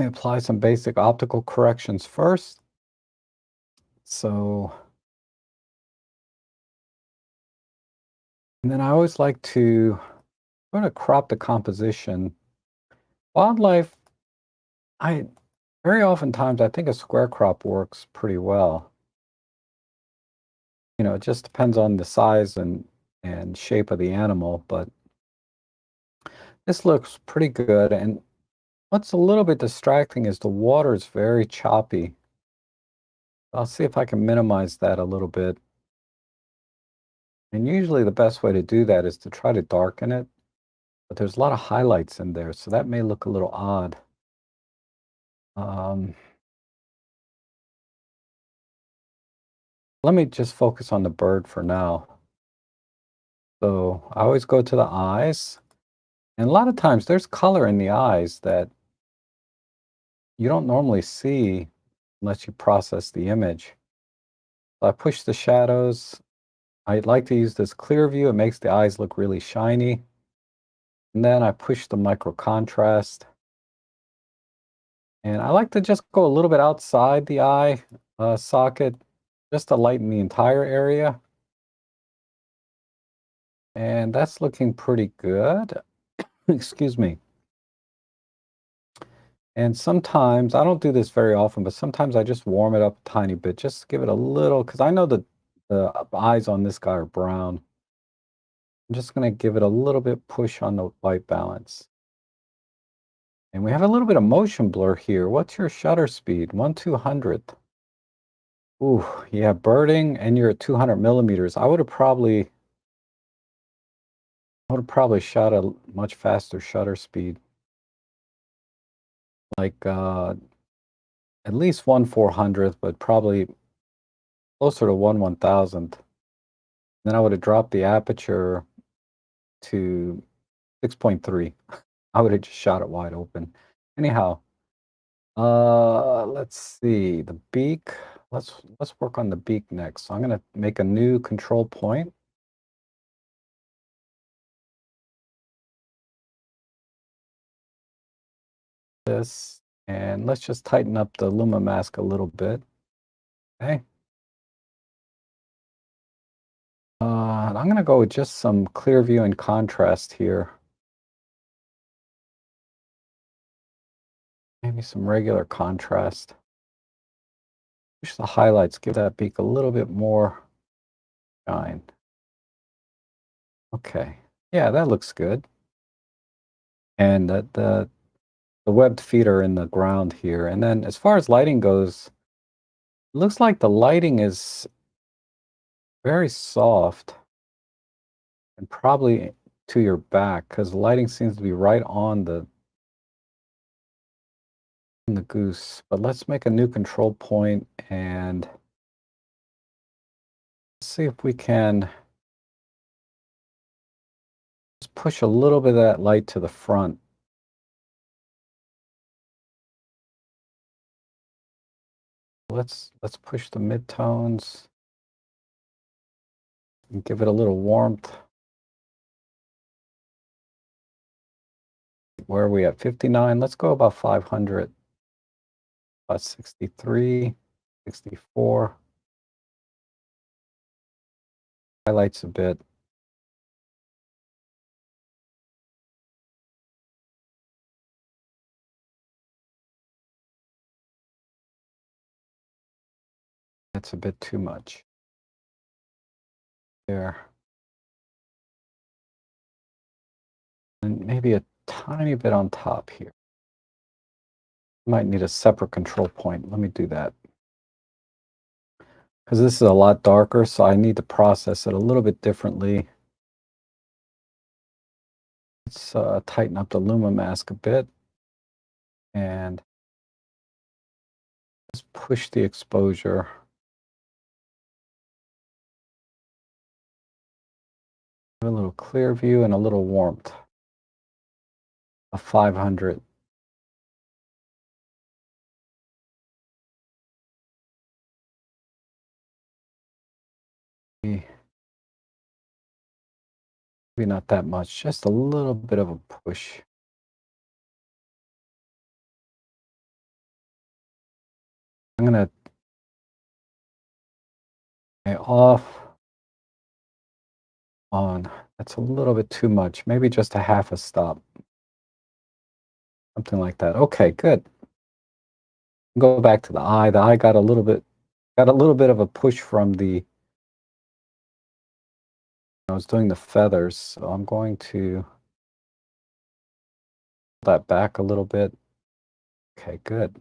Let me apply some basic optical corrections first. So, and then I always like to sort of crop the composition. Wildlife, I very oftentimes I think a square crop works pretty well. It just depends on the size and shape of the animal, but this looks pretty good. And what's a little bit distracting is the water is very choppy. I'll see if I can minimize that a little bit. And usually the best way to do that is to try to darken it, but there's a lot of highlights in there, so that may look a little odd. Um, Let me just focus on the bird for now. So I always go to the eyes, and a lot of times there's color in the eyes that you don't normally see unless you process the image. So I push the shadows. I like to use this clear view. It makes the eyes look really shiny. And then I push the micro contrast. And I like to just go a little bit outside the eye socket just to lighten the entire area. And that's looking pretty good. Excuse me. And sometimes, I don't do this very often, but sometimes I just warm it up a tiny bit, just to give it a little, because I know the eyes on this guy are brown. I'm just going to give it a little bit push on the white balance. And we have a little bit of motion blur here. What's your shutter speed? 1/200th. Ooh, yeah, birding, and you're at 200 millimeters. I would have probably shot a much faster shutter speed, like at least 1/400th, but probably closer to 1/1000th. Then I would have dropped the aperture to 6.3. I would have just shot it wide open. Anyhow, let's see the beak. Let's work on the beak next. So I'm gonna make a new control point. This, and let's just tighten up the Luma mask a little bit. Okay. And I'm gonna go with just some clear view and contrast here. Maybe some regular contrast. Push the highlights, give that beak a little bit more shine. Okay. Yeah, that looks good. And the webbed feet are in the ground here. And then as far as lighting goes, it looks like the lighting is very soft and probably to your back because the lighting seems to be right on the goose. But let's make a new control point and see if we can just push a little bit of that light to the front. Let's push the midtones and give it a little warmth. Where are we at? 59. Let's go about 500. About 63, 64. Highlights a bit. That's a bit too much. There. And maybe a tiny bit on top here. Might need a separate control point. Let me do that. Because this is a lot darker, so I need to process it a little bit differently. Let's tighten up the Luma mask a bit. And just push the exposure. A little clear view and a little warmth. A 500. Maybe not that much, just a little bit of a push. gonna off on. That's a little bit too much. Maybe just a half a stop, something like that. Okay, good. Go back to the eye. The eye got a little bit of a push from the. I was doing the feathers, so I'm going to pull that back a little bit. Okay, good.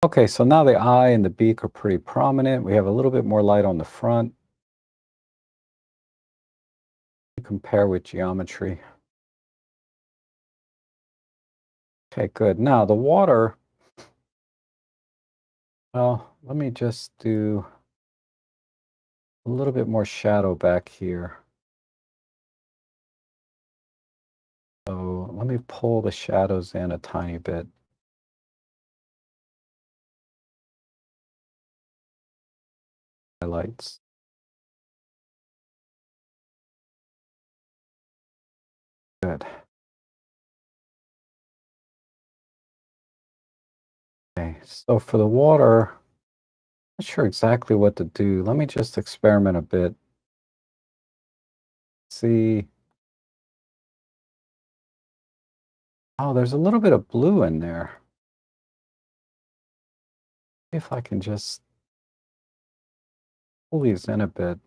Okay, so now the eye and the beak are pretty prominent. We have a little bit more light on the front. Compare with geometry. Okay, good. Now the water, well, let me just do a little bit more shadow back here. So let me pull the shadows in a tiny bit. Highlights. Good. Okay, so for the water, not sure exactly what to do. Let me just experiment a bit. See. Oh, there's a little bit of blue in there. If I can just pull these in a bit.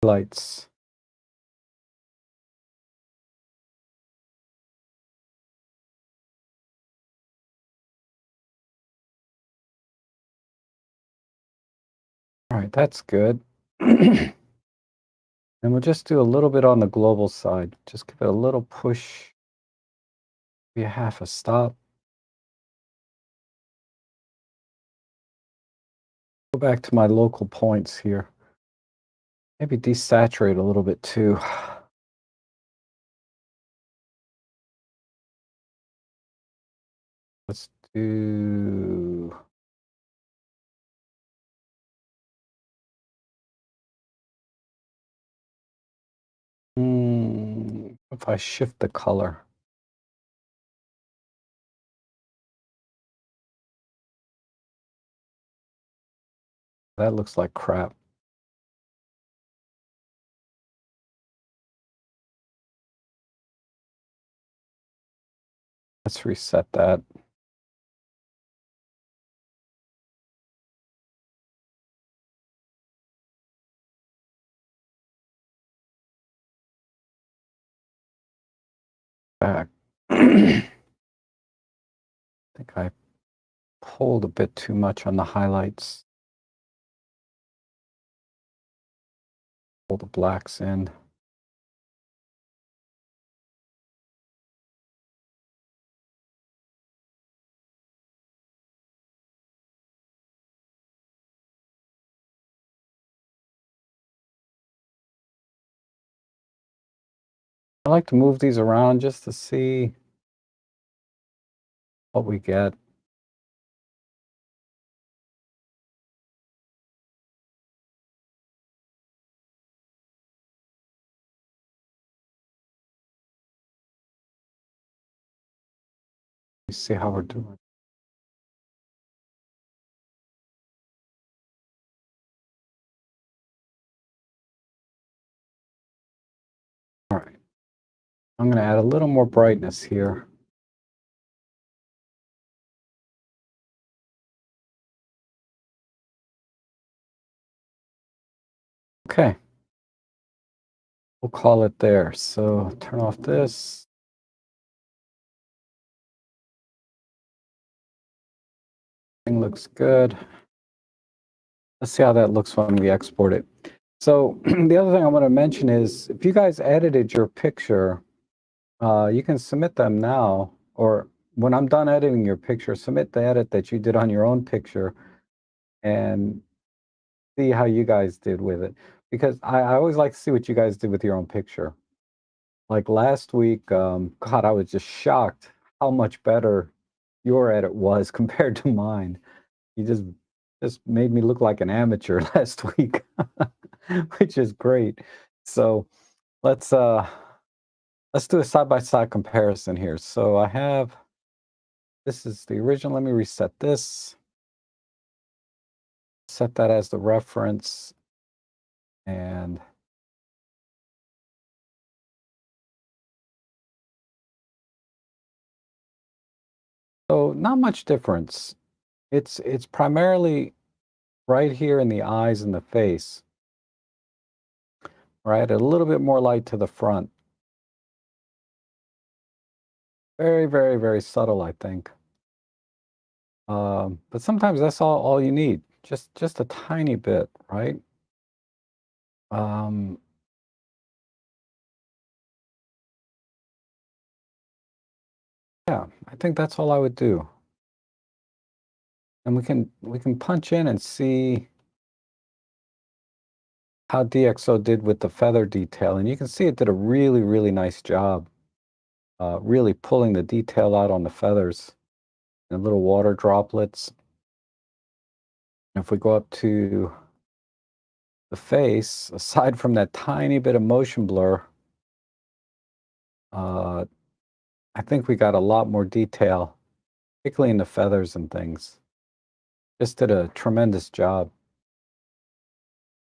Lights. All right, that's good. And we'll just do a little bit on the global side. Just give it a little push, be a half a stop. Go back to my local points here. Maybe desaturate a little bit too. Let's do. If I shift the color. That looks like crap. Let's reset that. Back. I think I pulled a bit too much on the highlights. Pull the blacks in. I like to move these around just to see what we get. See how we're doing. All right. I'm going to add a little more brightness here. Okay. We'll call it there. So turn off this. Thing looks good. Let's see how that looks when we export it. So the other thing I want to mention is if you guys edited your picture, you can submit them now, or when I'm done editing your picture, submit the edit that you did on your own picture. and see how you guys did with it. Because I always like to see what you guys did with your own picture. Like last week, God, I was just shocked how much better your edit was compared to mine. You just made me look like an amateur last week, which is great. So let's uh let's do a side-by-side comparison here. So I have this is the original. Let me reset this. Set that as the reference and so not much difference. It's primarily right here in the eyes and the face, right? A little bit more light to the front. Very, very, very subtle, I think. But sometimes that's all you need. Just a tiny bit, right? Um, yeah, I think that's all I would do. And we can punch in and see how DxO did with the feather detail, and you can see it did a really, really nice job, really pulling the detail out on the feathers and little water droplets. If we go up to the face, aside from that tiny bit of motion blur, uh, I think we got a lot more detail, particularly in the feathers and things. Just did a tremendous job.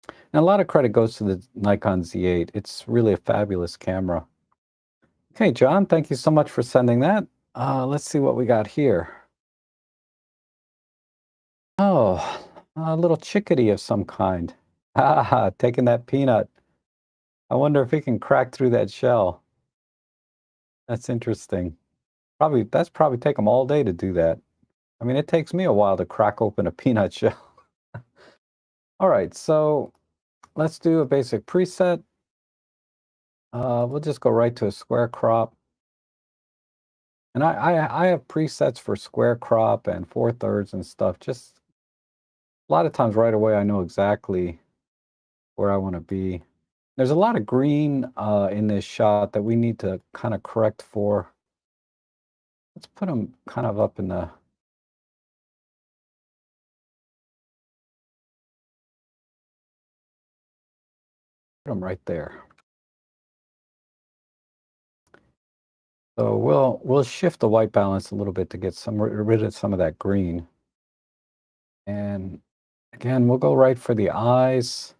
And a lot of credit goes to the Nikon Z8. It's really a fabulous camera. Okay, John, thank you so much for sending that. Let's see what we got here. Oh, a little chickadee of some kind. Ah, taking that peanut. I wonder if it can crack through that shell. That's interesting. That's probably take them all day to do that. I mean, it takes me a while to crack open a peanut shell. All right, so let's do a basic preset. We'll just go right to a square crop. And I have presets for square crop and 4/3 and stuff. Just a lot of times right away, I know exactly where I want to be. There's a lot of green in this shot that we need to kind of correct for. Let's put them kind of up in the, put them right there. So we'll shift the white balance a little bit to get rid of some of that green. And again, we'll go right for the eyes.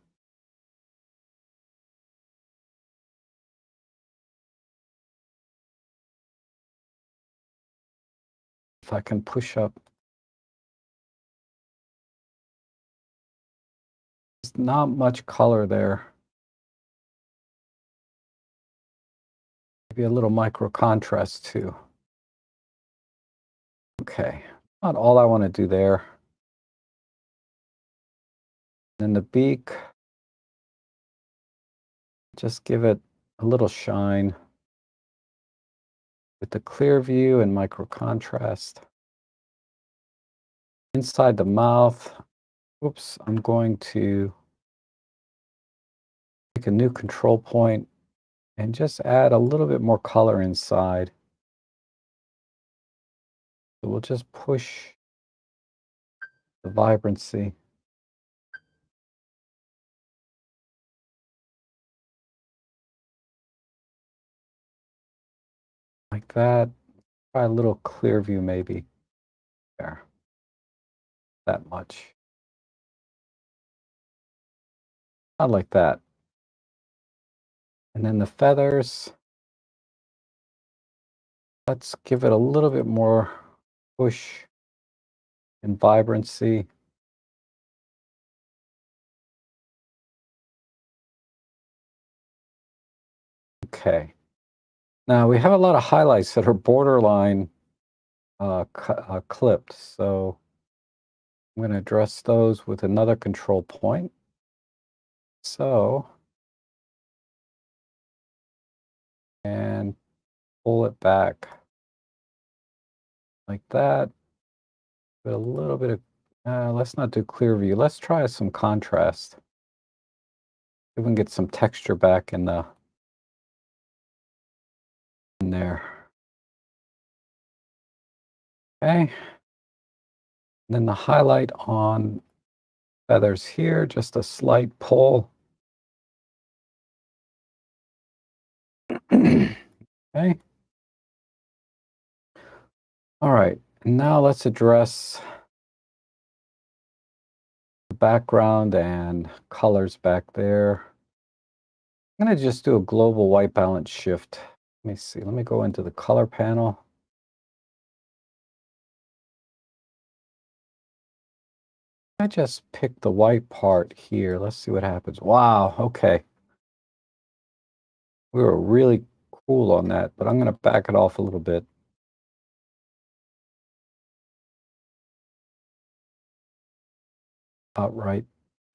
If I can push up, there's not much color there. Maybe a little micro contrast too. Okay, not all I want to do there. Then the beak, just give it a little shine with the clear view and micro contrast. Inside the mouth, oops, I'm going to make a new control point and just add a little bit more color inside. So we'll just push the vibrancy. Like that. Try a little clear view maybe. There. That much. Not like that. And then the feathers. Let's give it a little bit more push and vibrancy. Okay. Now we have a lot of highlights that are borderline clipped. So I'm going to address those with another control point. So, and pull it back like that. Put a little bit of Let's not do clear view. Let's try some contrast. See if we can get some texture back in there. Okay. And then the highlight on feathers here, just a slight pull. Okay. All right. Now let's address the background and colors back there. I'm going to just do a global white balance shift. Let me see. Let me go into the color panel. I just picked the white part here. Let's see what happens. Wow. Okay. We were really cool on that, but I'm going to back it off a little bit. About right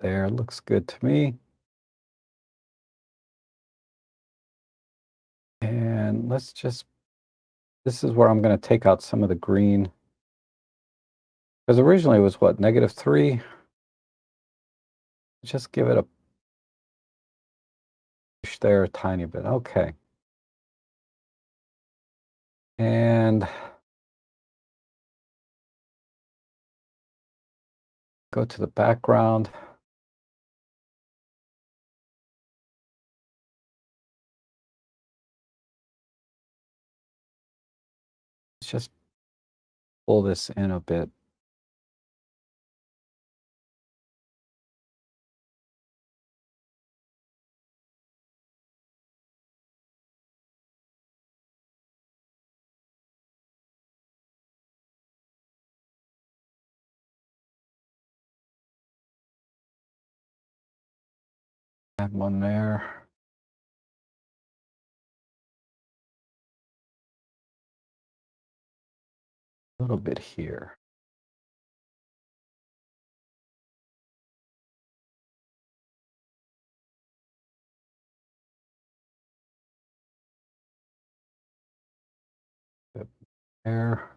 there. Looks good to me. And let's just, this is where I'm going to take out some of the green. Because originally it was what, -3? Just give it a push there a tiny bit. Okay. And go to the background. Let's just pull this in a bit. Add one there. A little bit here. Bit there.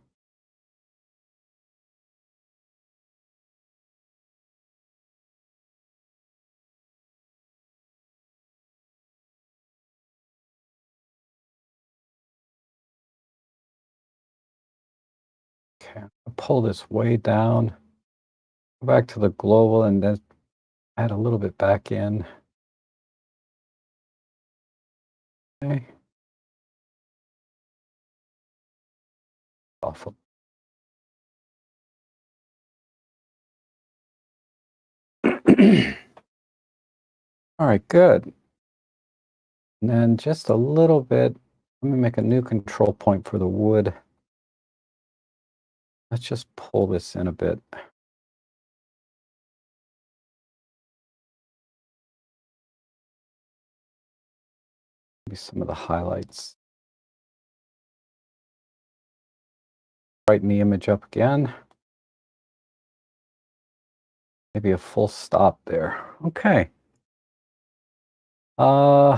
Okay. I'll pull this way down. Go back to the global and then add a little bit back in. Okay. Awful. All right, good. And then just a little bit, let me make a new control point for the wood. Let's just pull this in a bit. Maybe some of the highlights. Brighten the image up again. Maybe a full stop there. Okay. I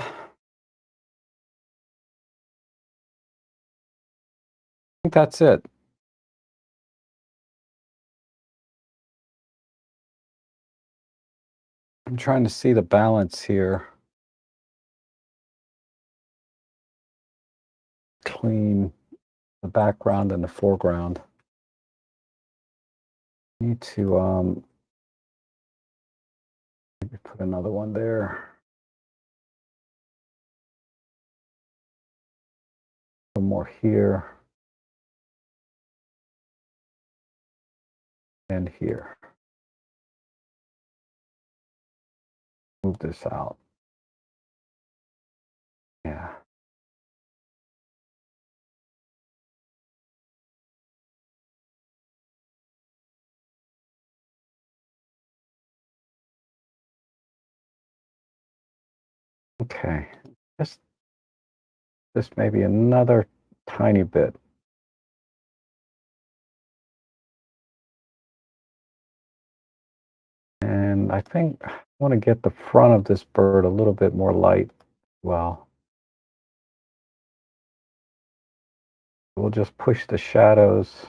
think that's it. I'm trying to see the balance here between the background and the foreground. Need to maybe put another one there. One more here. And here. Move this out. Yeah. Okay. Just maybe another tiny bit. And I think I want to get the front of this bird a little bit more light. Well, we'll just push the shadows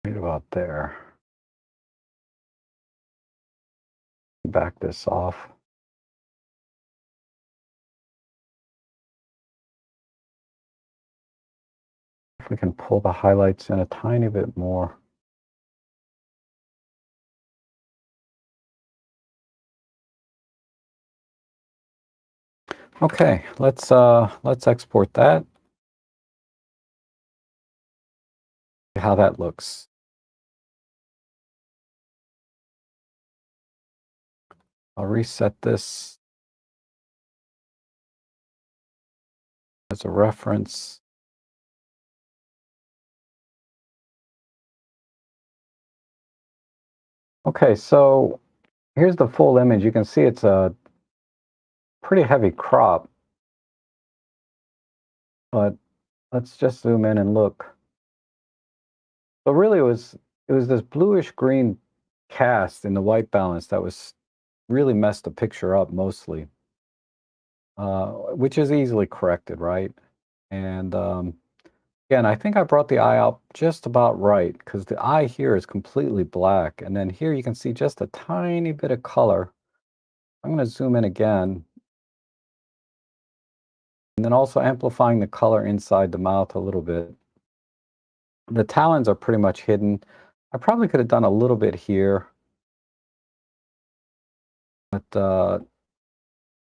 Right about there. Back this off. If we can pull the highlights in a tiny bit more. Okay, let's export that. See how that looks. I'll reset this as a reference. Okay, so here's the full image. You can see it's a pretty heavy crop, but let's just zoom in and look. So really it was this bluish green cast in the white balance that was really messed the picture up mostly, which is easily corrected, right? And again, I think I brought the eye out just about right because the eye here is completely black. And then here you can see just a tiny bit of color. I'm going to zoom in again. And then also amplifying the color inside the mouth a little bit. The talons are pretty much hidden. I probably could have done a little bit here. But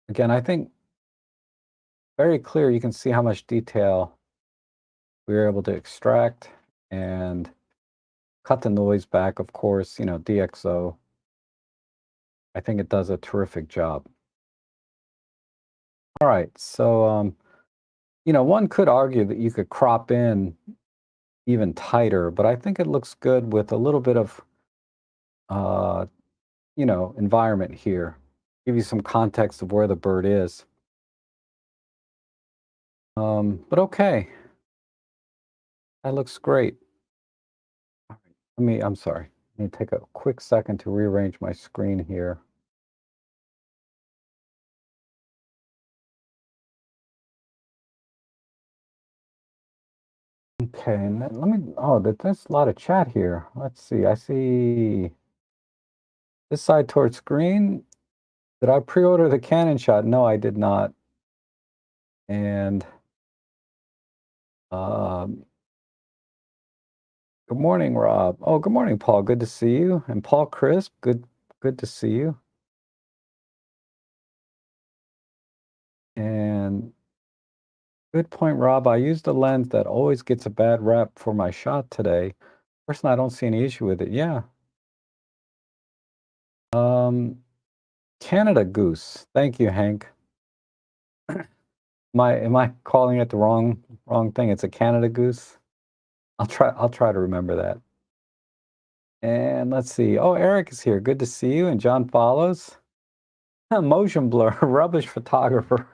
again, I think very clear, you can see how much detail we were able to extract and cut the noise back, of course, DxO. I think it does a terrific job. All right, so, one could argue that you could crop in even tighter, but I think it looks good with a little bit of, uh, environment here. Give you some context of where the bird is. But okay, that looks great. All right, I'm sorry. Let me take a quick second to rearrange my screen here. Okay, and then there's a lot of chat here. Let's see. I see this side towards screen. Did I pre-order the Canon shot? No, I did not. And um, good morning, Rob. Oh, good morning, Paul. Good to see you. And Paul Crisp, good to see you. And good point, Rob. I used a lens that always gets a bad rap for my shot today. Personally, I don't see any issue with it. Yeah. Um, Canada Goose. Thank you, Hank. Am I calling it the wrong thing? It's a Canada Goose. I'll try to remember that. And let's see. Oh, Eric is here. Good to see you. And John follows. Motion blur, rubbish photographer.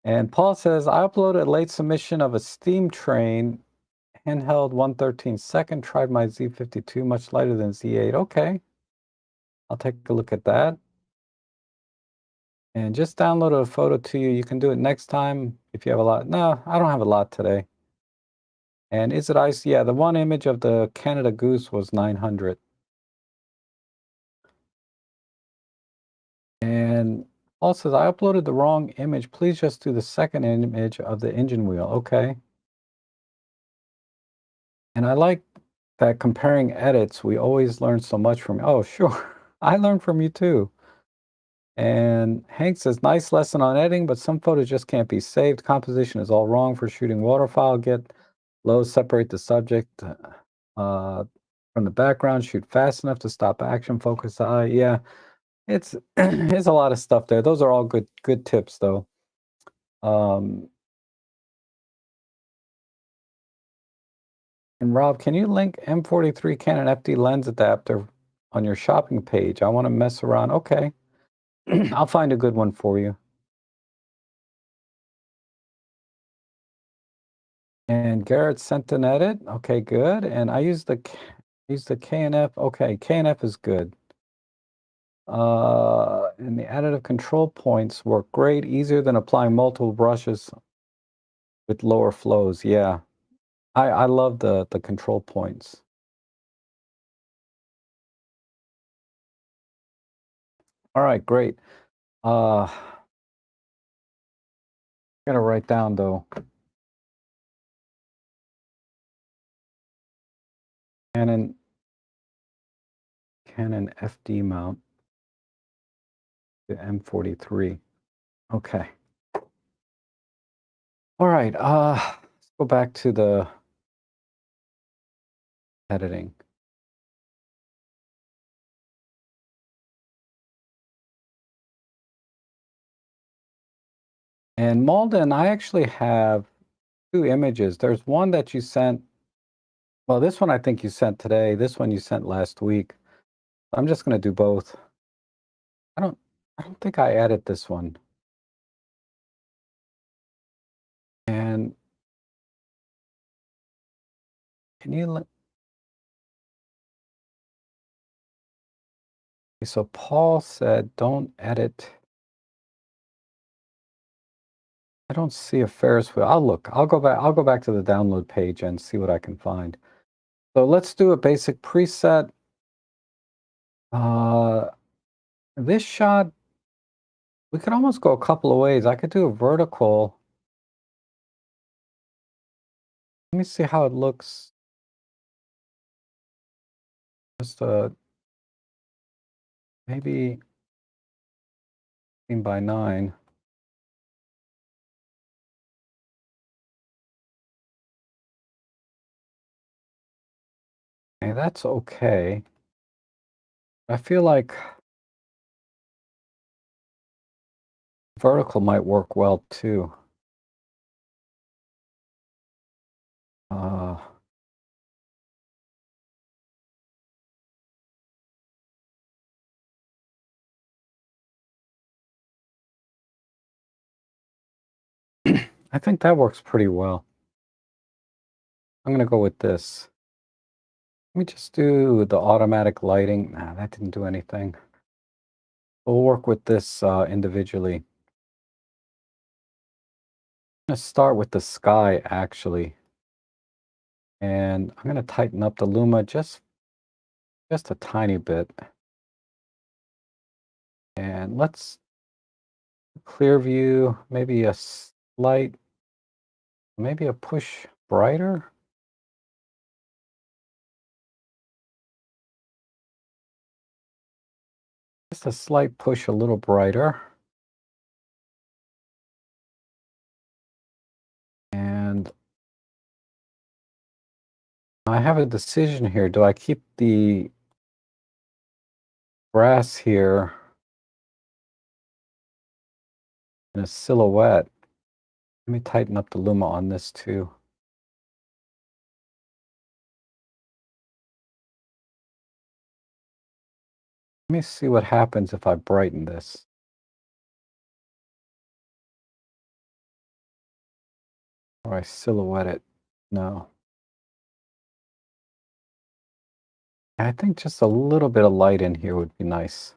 And Paul says, I uploaded a late submission of a steam train handheld 1/13 tried my Z52, much lighter than Z8. Okay, I'll take a look at that. And just download a photo to you. You can do it next time if you have a lot. No, I don't have a lot today. And is it ice? Yeah, the one image of the Canada Goose was 900. And Paul says, I uploaded the wrong image. Please just do the second image of the engine wheel. Okay. And I like that comparing edits, we always learn so much from. Oh, sure. I learned from you too. And Hank says, nice lesson on editing, but some photos just can't be saved. Composition is all wrong for shooting waterfowl. Get low, separate the subject from the background, shoot fast enough to stop action, focus the eye. Yeah, it's it's a lot of stuff there. Those are all good tips though. Um, and Rob, can you link M43 Canon FD lens adapter on your shopping page? I want to mess around. Okay. I'll find a good one for you. And Garrett sent an edit. Okay, good. And I use the K&F. Okay, K&F is good. And the additive control points work great, easier than applying multiple brushes with lower flows. Yeah. I love the control points. All right, great. Gotta write down though. Canon Canon FD mount to M43. Okay. All right. Let's go back to the editing. And Malden, I actually have two images. There's one that you sent. Well, this one I think you sent today. This one you sent last week. I'm just gonna do both. I don't I don't think I edit this one. And can you let so Paul said don't edit. I don't see a Ferris wheel. I'll look. I'll go back to the download page and see what I can find. So let's do a basic preset. Uh this shot, we could almost go a couple of ways. I could do a vertical. Let me see how it looks. Just maybe 16 by 9. Okay, that's okay. I feel like vertical might work well too. Uh, I think that works pretty well. I'm gonna go with this. Let me just do the automatic lighting. Nah, that didn't do anything. We'll work with this individually. I'm gonna start with the sky actually, and I'm gonna tighten up the luma just a tiny bit. And let's clear view, maybe a slight, maybe a push brighter. Just a slight push a little brighter. And I have a decision here. Do I keep the brass here in a silhouette? Let me tighten up the luma on this too. Let me see what happens if I brighten this. Or I silhouette it. No. I think just a little bit of light in here would be nice.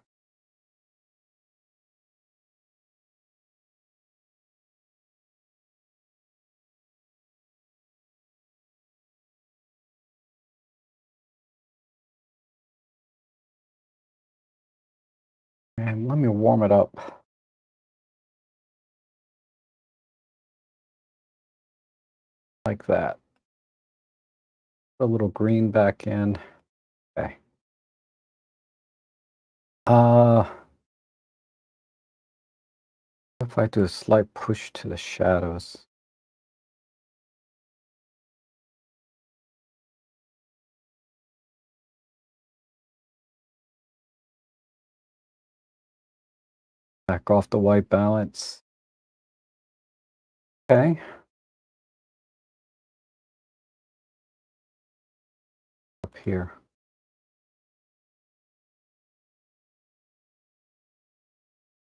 And let me warm it up like that. Put a little green back in. Okay. Uh, if I do a slight push to the shadows. Back off the white balance. Okay. Up here.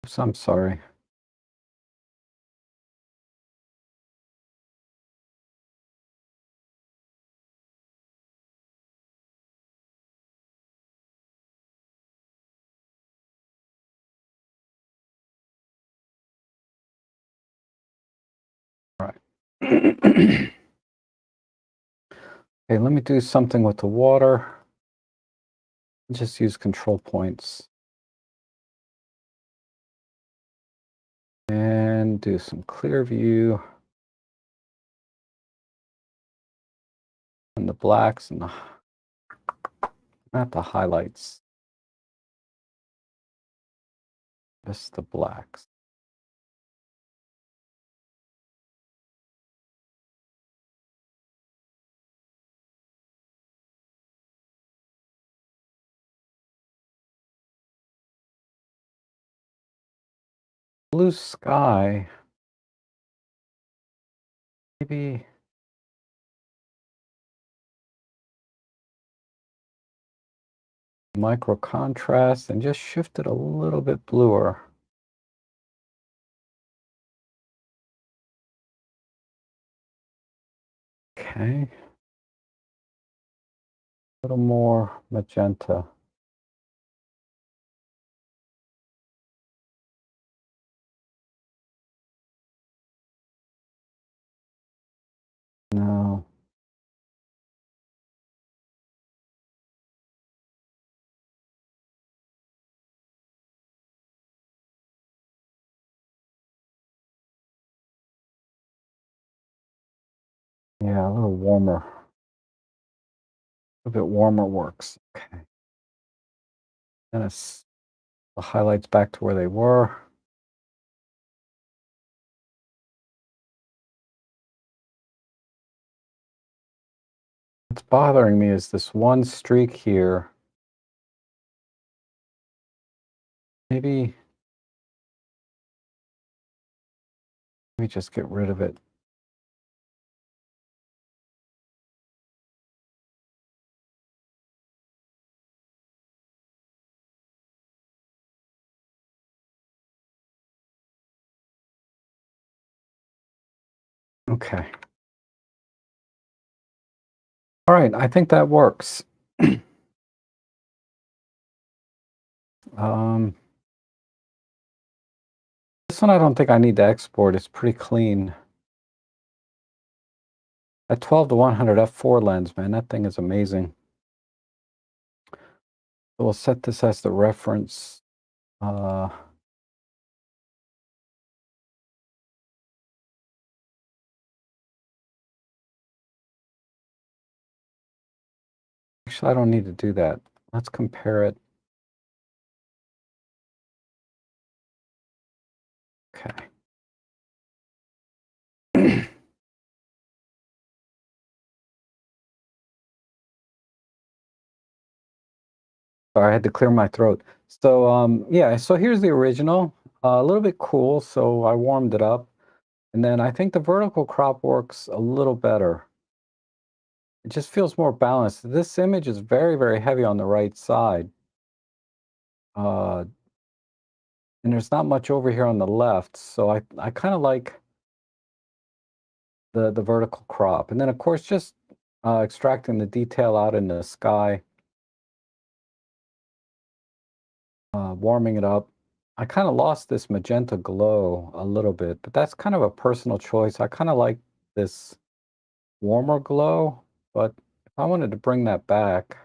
Oops, I'm sorry. All right. Okay, let me do something with the water. Just use control points. And do some clear view. And the blacks and not the highlights. Just the blacks. Blue sky. Maybe micro contrast and just shift it a little bit bluer. Okay. A little more magenta. No. Yeah, a little warmer. A bit warmer works. Okay. And it's the highlights back to where they were. What's bothering me is this one streak here. Maybe let me just get rid of it. Okay. All right, I think that works. Um, this one I don't think I need to export. It's pretty clean. At 12 to 100 f4 lens, man, that thing is amazing. So we'll set this as the reference. Actually, I don't need to do that. Let's compare it. Okay. Sorry, I had to clear my throat. So, yeah, so here's the original. A little bit cool, so I warmed it up. And then I think the vertical crop works a little better. It just feels more balanced. This image is very, very heavy on the right side. Uh, and there's not much over here on the left. So I kind of like the vertical crop. And then, of course, just extracting the detail out in the sky, warming it up. I kind of lost this magenta glow a little bit, but that's kind of a personal choice. I kind of like this warmer glow, but if I wanted to bring that back,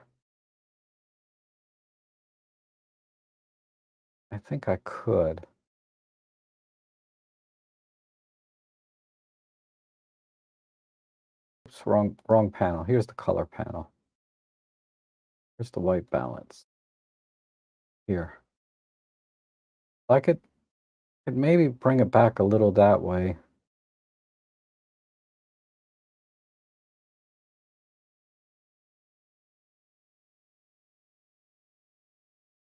I think I could. Oops, wrong panel. Here's the color panel. Here's the white balance. Here. I could maybe bring it back a little that way.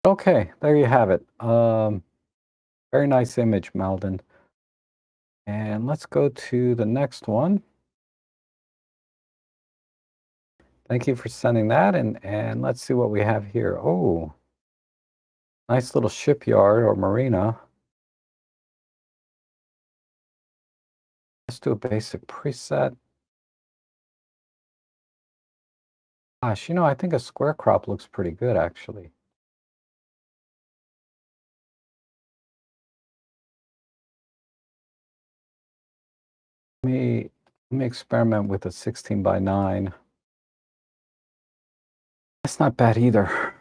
Okay, there you have it. Very nice image, Malden. And let's go to the next one. Thank you for sending that, and let's see what we have here. Oh, nice little shipyard or marina. Let's do a basic preset. Gosh, I think a square crop looks pretty good, actually. Let me experiment with a 16 by 9. that's not bad either.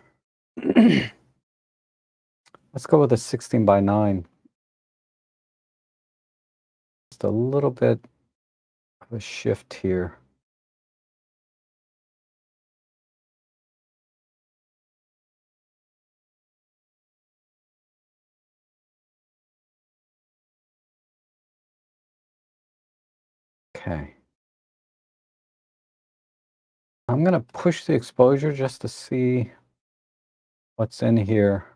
Let's go with a 16 by 9. Just a little bit of a shift here. Okay. I'm going to push the exposure just to see what's in here.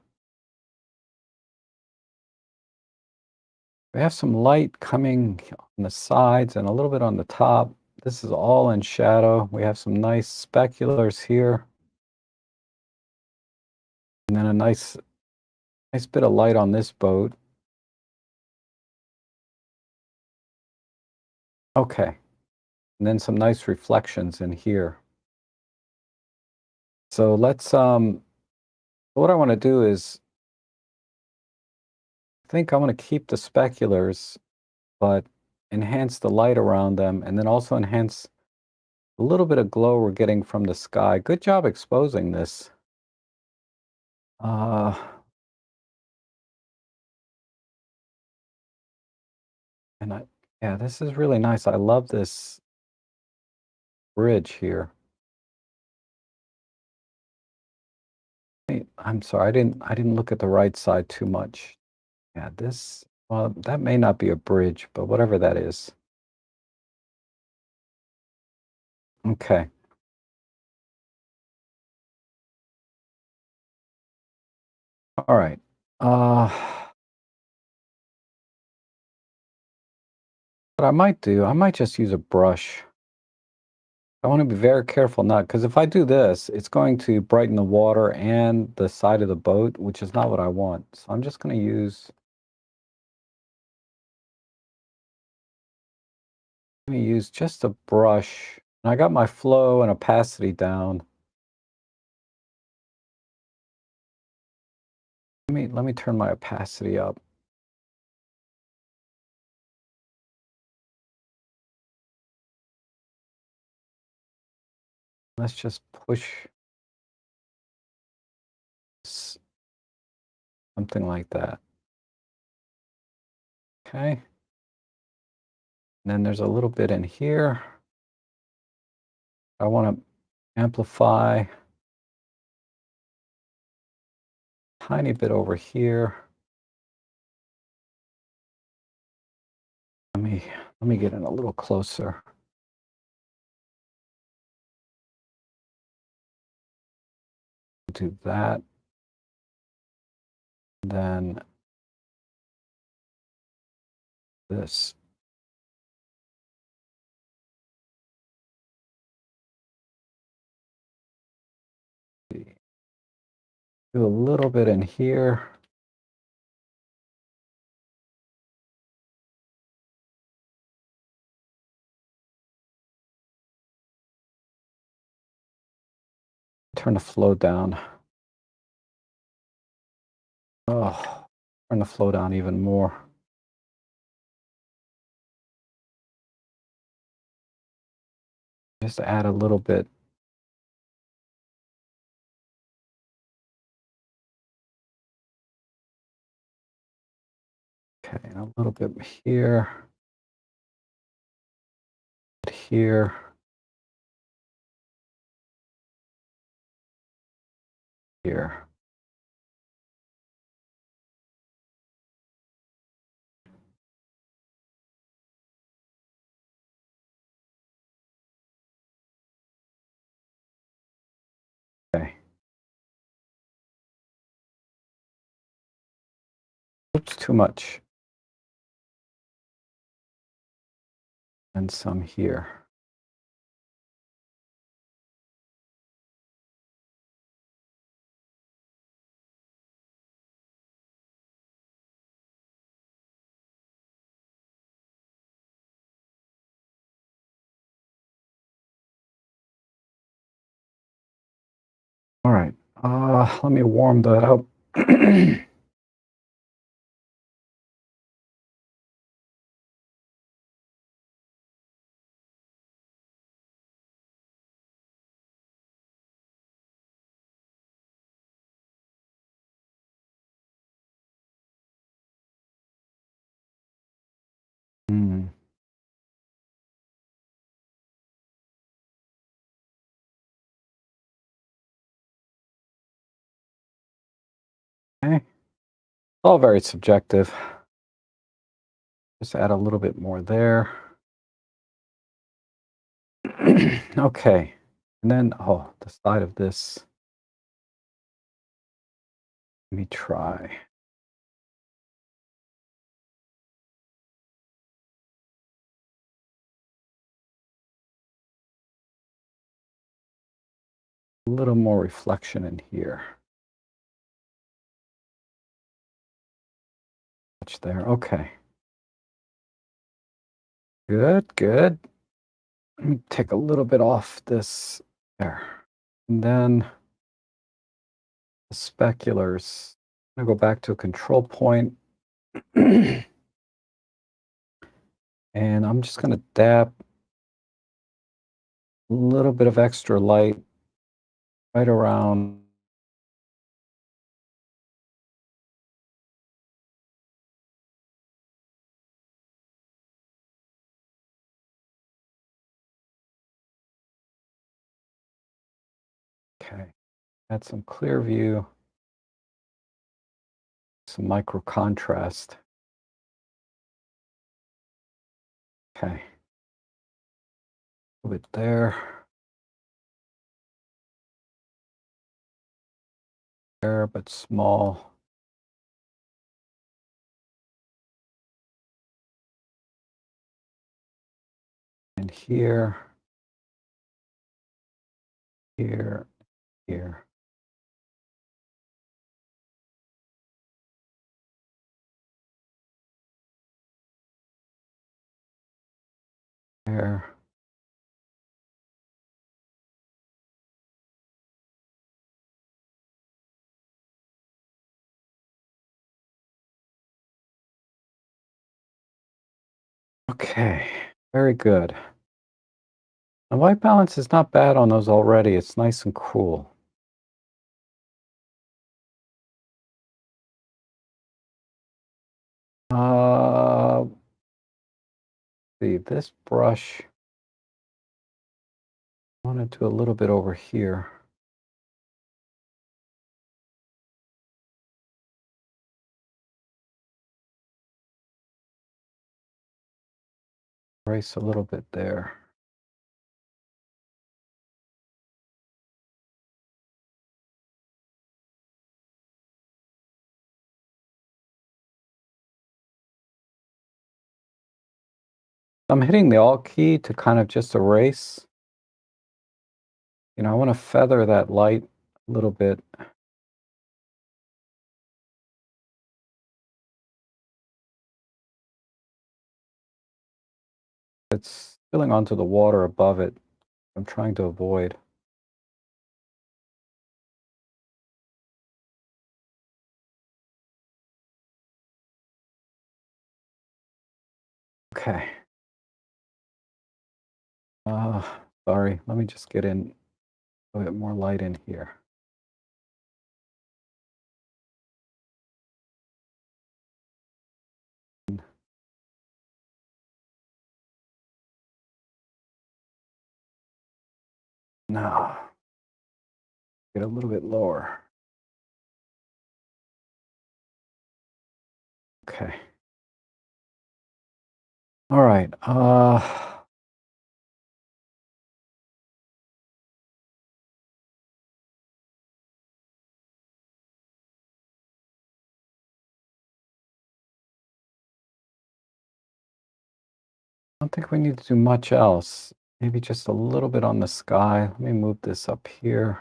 We have some light coming on the sides and a little bit on the top. This is all in shadow. We have some nice speculars here. And then a nice bit of light on this boat. Okay. And then some nice reflections in here. So let's, what I want to do is, I think I want to keep the speculars, but enhance the light around them, and then also enhance a little bit of glow we're getting from the sky. Good job exposing this. Uh, and yeah, this is really nice. I love this bridge here. Hey, I'm sorry, I didn't look at the right side too much. Yeah, this, well, that may not be a bridge, but whatever that is. Okay. All right. What I might do, I might just use a brush. I want to be very careful not, because if I do this, it's going to brighten the water and the side of the boat, which is not what I want. So I'm just going to use, just a brush. And I got my flow and opacity down. Let me turn my opacity up. Let's just push something like that. Okay. And then there's a little bit in here. I want to amplify a tiny bit over here. Let me get in a little closer. Do that. Then this. Do a little bit in here. Turn the flow down. Oh, turn the flow down even more. Just add a little bit. Okay, and a little bit here. Here. Here. Okay. Oops, too much. And some here. All right. Let me warm that up. All very subjective. Just add a little bit more there. Okay. And then, oh, the side of this. Let me try. A little more reflection in here. Touch there. Okay. Good, good. Let me take a little bit off this there. And then the speculars. I'm going to go back to a control point. And I'm just going to dab a little bit of extra light right around. Okay. Add some clear view, some micro contrast. Okay. A little bit there. There, but small. And here, here, here. There. Okay, very good. The white balance is not bad on those already. It's nice and cool. Uh, see, this brush, I want to do a little bit over here. Erase a little bit there. I'm hitting the Alt key to kind of just erase. I want to feather that light a little bit. It's spilling onto the water above it. I'm trying to avoid. Okay. Uh, Sorry. Let me just get in a bit more light in here. Now, get a little bit lower. Okay. All right. I don't think we need to do much else. Maybe just a little bit on the sky. Let me move this up here.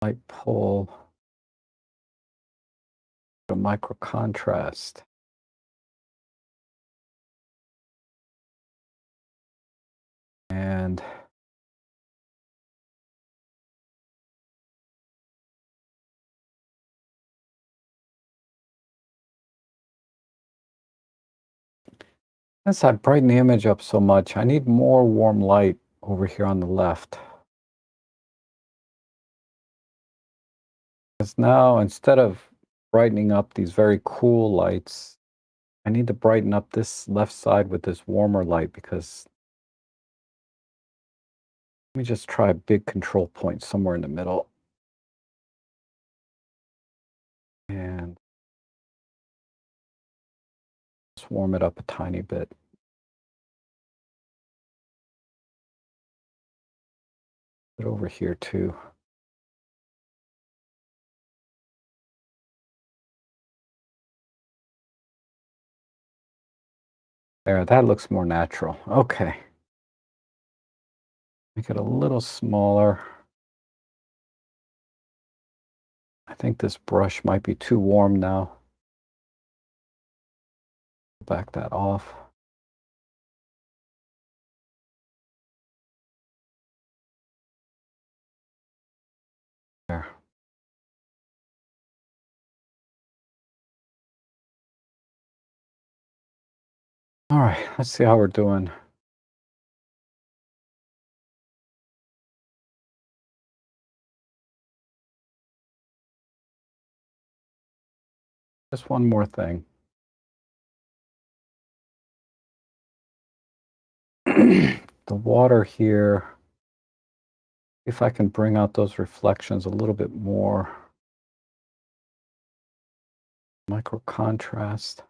Light pull. A micro contrast. And since I brighten the image up so much, I need more warm light over here on the left. Because now, instead of brightening up these very cool lights, I need to brighten up this left side with this warmer light because Let me just try a big control point somewhere in the middle. And just warm it up a tiny bit. Put it over here too. There, that looks more natural. Okay. Make it a little smaller. I think this brush might be too warm now. Back that off. There. All right, let's see how we're doing. Just one more thing. The water here, if I can bring out those reflections a little bit more. Micro contrast.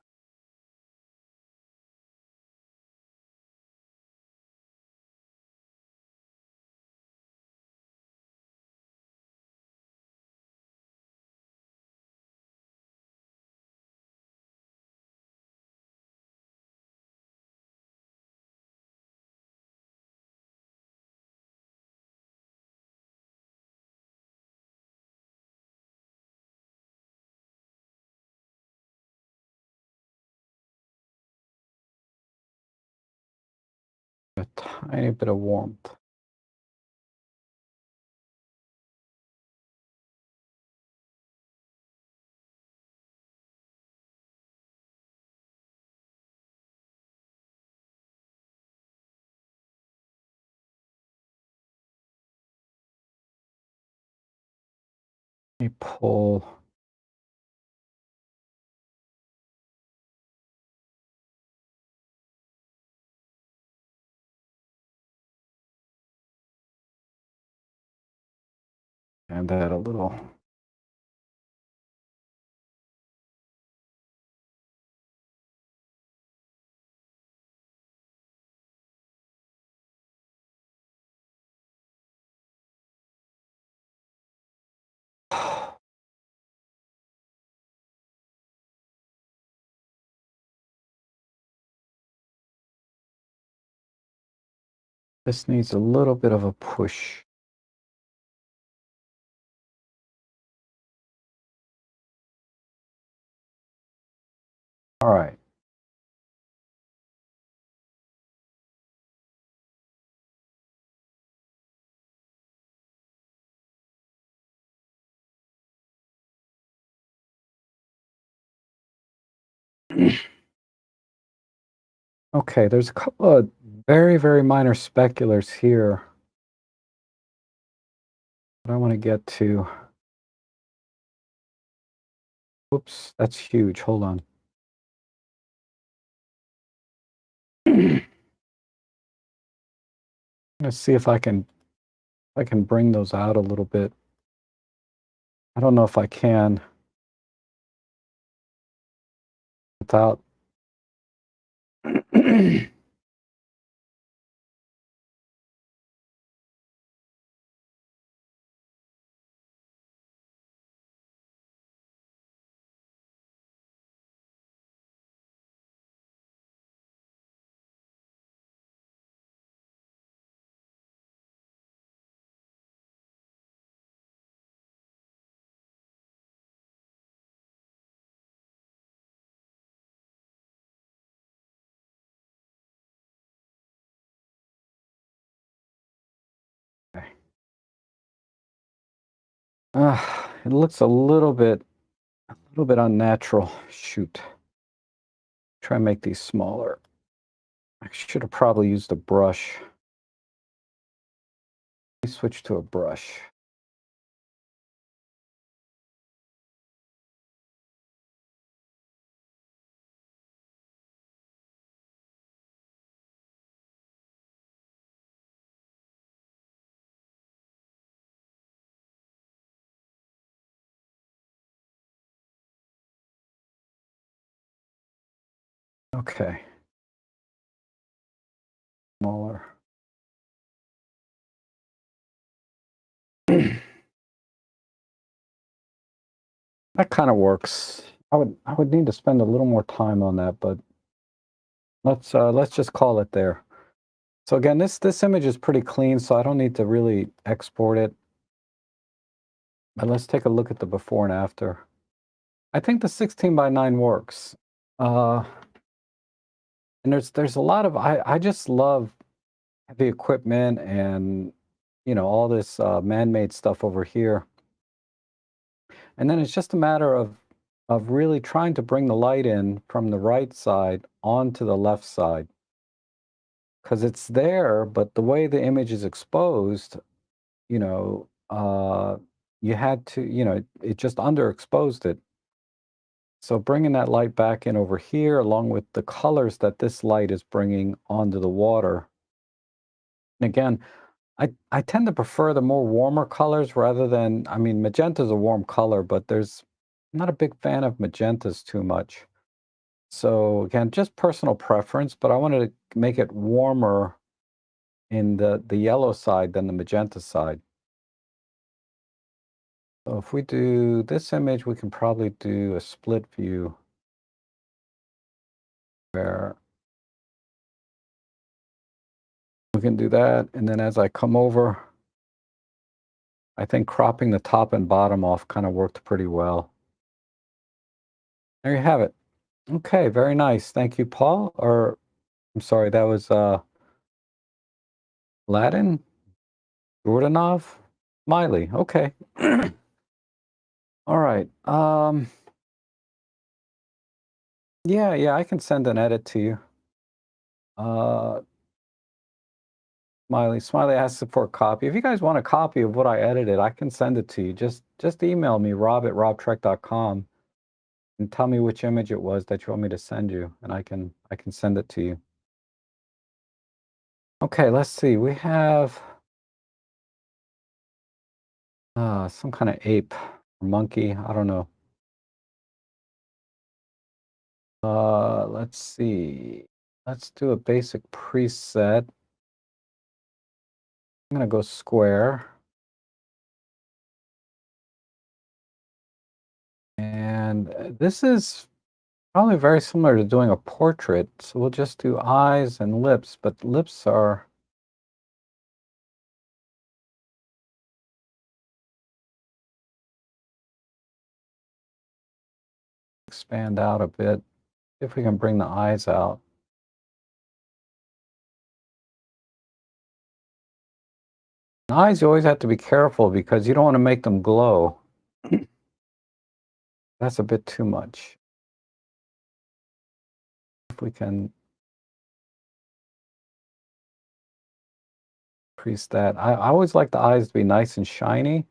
A tiny bit of warmth. Let me pull. And add a little. This needs a little bit of a push. All right. Okay, there's a couple of very, very minor speculars here that I want to get to. Whoops, that's huge. Hold on. Let's see if I can bring those out a little bit. I don't know if I can without. Okay. It looks a little bit unnatural. Shoot. Try and make these smaller. I should have probably used a brush. Let me switch to a brush. Okay. Smaller. That kind of works. I would need to spend a little more time on that, but let's just call it there. So again, this image is pretty clean, so I don't need to really export it. But let's take a look at the before and after. I think the 16 by 9 works. Uh, and there's a lot of I just love heavy equipment and all this man-made stuff over here. And then it's just a matter of really trying to bring the light in from the right side onto the left side because it's there, but the way the image is exposed, you know, uh, you had to, it just underexposed it. So bringing that light back in over here, along with the colors that this light is bringing onto the water. And again, I tend to prefer the more warmer colors rather than, I mean, magenta is a warm color, but I'm not a big fan of magentas too much. So again, just personal preference, but I wanted to make it warmer in the yellow side than the magenta side. So if we do this image, we can probably do a split view where we can do that. And then as I come over, I think cropping the top and bottom off kind of worked pretty well. There you have it. Okay, very nice. Thank you, Paul. Or I'm sorry, that was Latin, Jordanov, Miley. Okay. All right. Yeah, yeah, I can send an edit to you. Uh, Smiley asks for a copy. If you guys want a copy of what I edited, I can send it to you. Just email me, rob@robtrek.com, and tell me which image it was that you want me to send you, and I can send it to you. Okay, let's see. We have some kind of ape or monkey. I don't know. Let's see. Let's do a basic preset. I'm gonna go square. And this is probably very similar to doing a portrait. So we'll just do eyes and lips, but lips are expand out a bit. If we can bring the eyes out. And eyes, you always have to be careful because you don't want to make them glow. That's a bit too much. If we can increase that. I always like the eyes to be nice and shiny.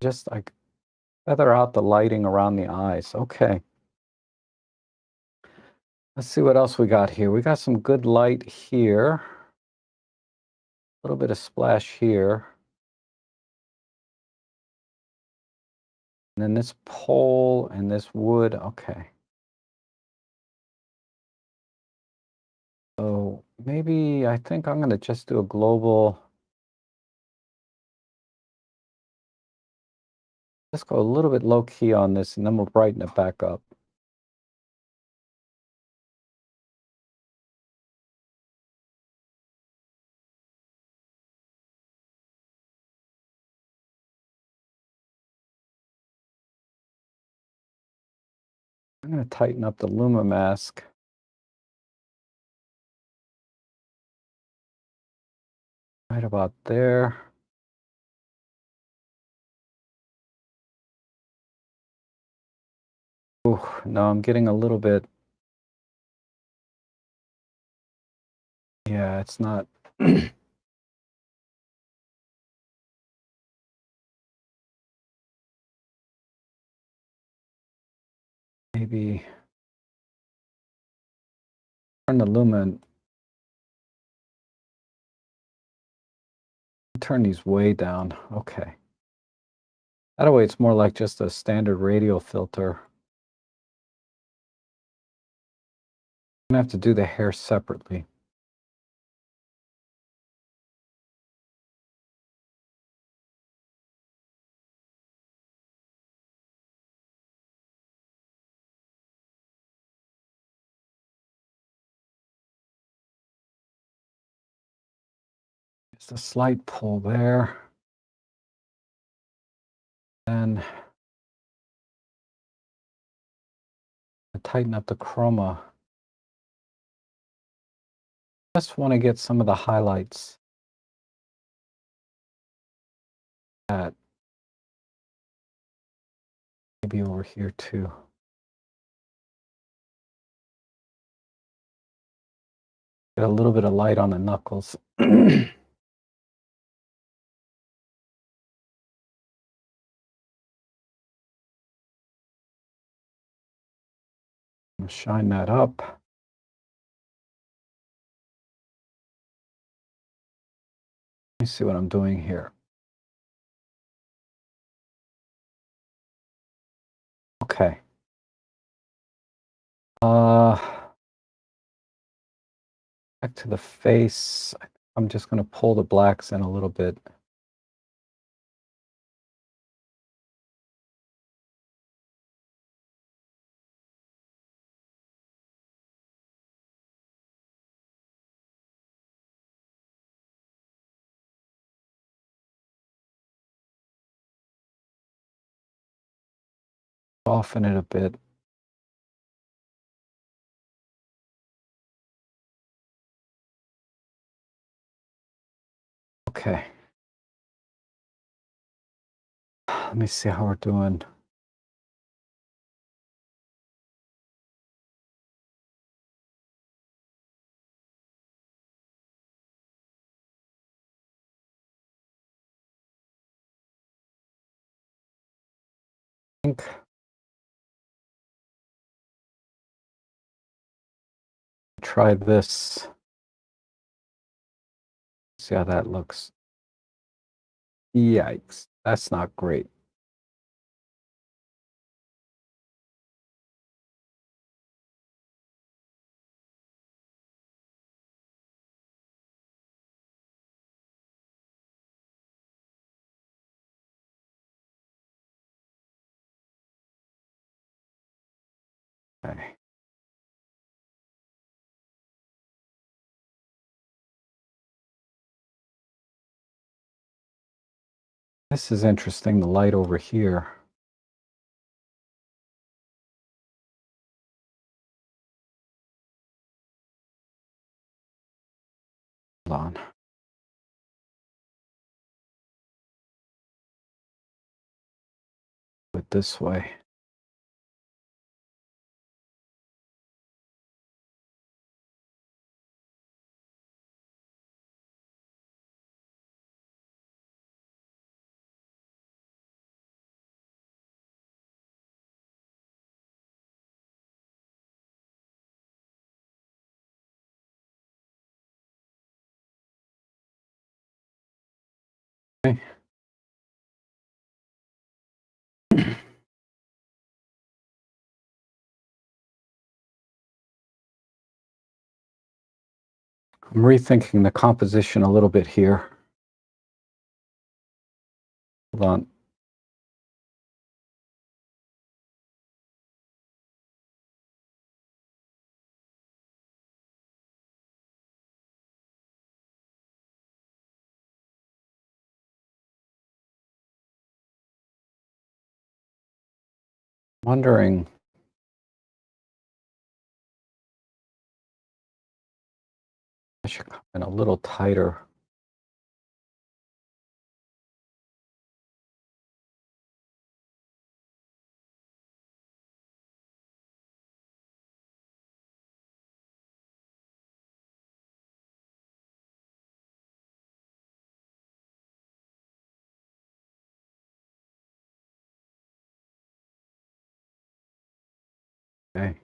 Just like feather out the lighting around the eyes. Okay. Let's see what else we got here. We got some good light here. A little bit of splash here. And then this pole and this wood. Okay. So maybe I think I'm going to just do a global. Let's go a little bit low key on this and then we'll brighten it back up. I'm going to tighten up the Luma mask. Right about there. Ooh, no, I'm getting a little bit. Yeah, it's not. Maybe turn the lumen. Turn these way down. Okay. That way it's more like just a standard radial filter. I have to do the hair separately. Just a slight pull there. And tighten up the chroma. Just want to get some of the highlights. That maybe over here too. Get a little bit of light on the knuckles. Shine that up. Let me see what I'm doing here. Okay. Back to the face. I'm just going to pull the blacks in a little bit. Soften it a bit. Okay. Let me see how we're doing. I think try this. See how that looks. Yikes. That's not great. Okay. This is interesting, the light over here. Hold on. Do it this way. Okay. I'm rethinking the composition a little bit here. Hold on. Wondering. I should come in a little tighter. Okay.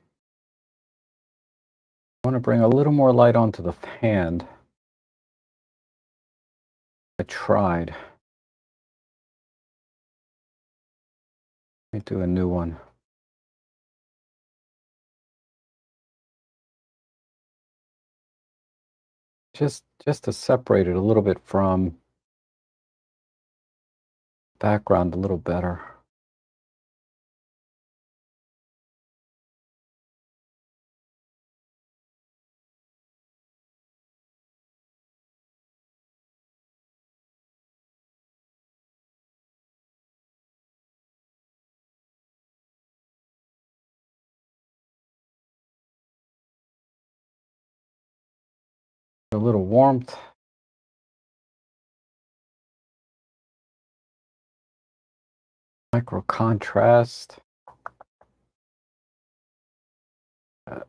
I want to bring a little more light onto the hand. I tried. Let me do a new one. just to separate it a little bit from background a little better. A little warmth. Micro contrast. Uh,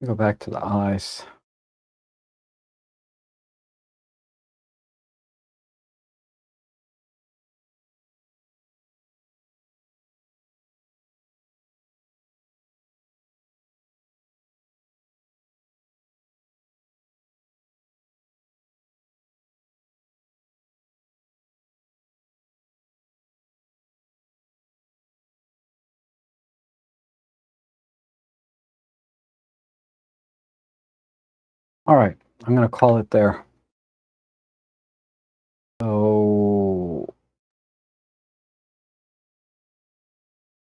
Go back to the eyes. All right, I'm going to call it there. So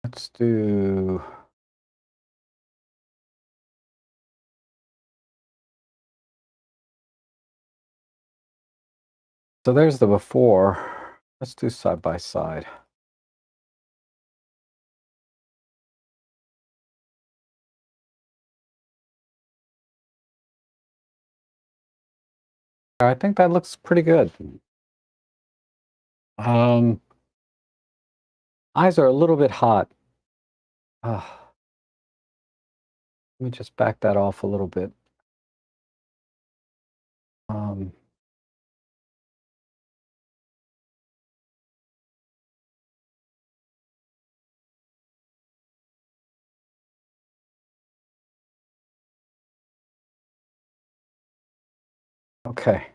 let's do. So there's the before. Let's do side by side. I think that looks pretty good. Um, Eyes are a little bit hot. Let me just back that off a little bit. Um, okay.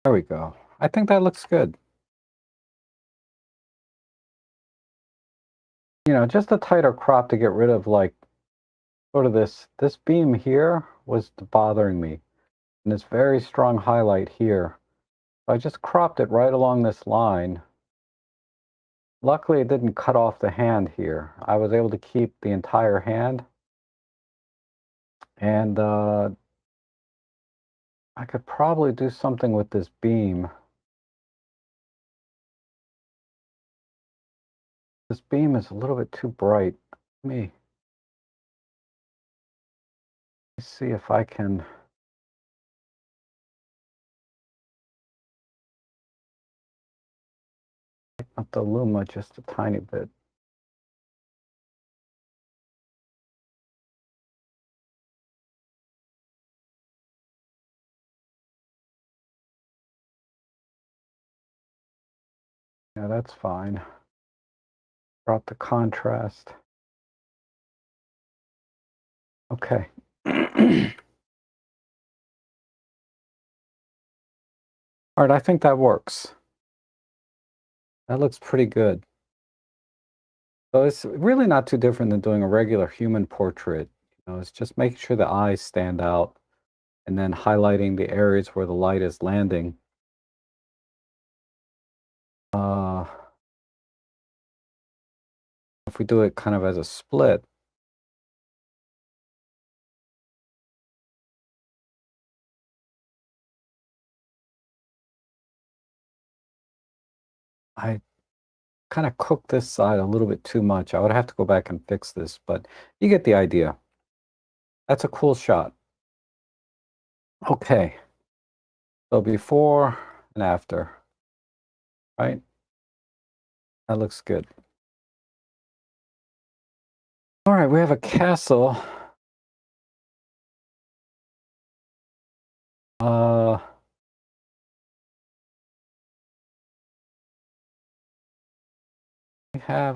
There we go. I think that looks good. You know, just a tighter crop to get rid of like sort of this beam here was bothering me. And this very strong highlight here. So I just cropped it right along this line. Luckily, it didn't cut off the hand here. I was able to keep the entire hand. And I could probably do something with this beam. This beam is a little bit too bright. Let me see if I can up the luma just a tiny bit. Yeah, that's fine. Drop the contrast. Okay. All right, I think that works. That looks pretty good. So it's really not too different than doing a regular human portrait. You know, it's just making sure the eyes stand out and then highlighting the areas where the light is landing. Uh, if we do it kind of as a split, I kind of cooked this side a little bit too much. I would have to go back and fix this, but you get the idea. That's a cool shot. Okay, so before and after, right? That looks good. All right, we have a castle. Uh,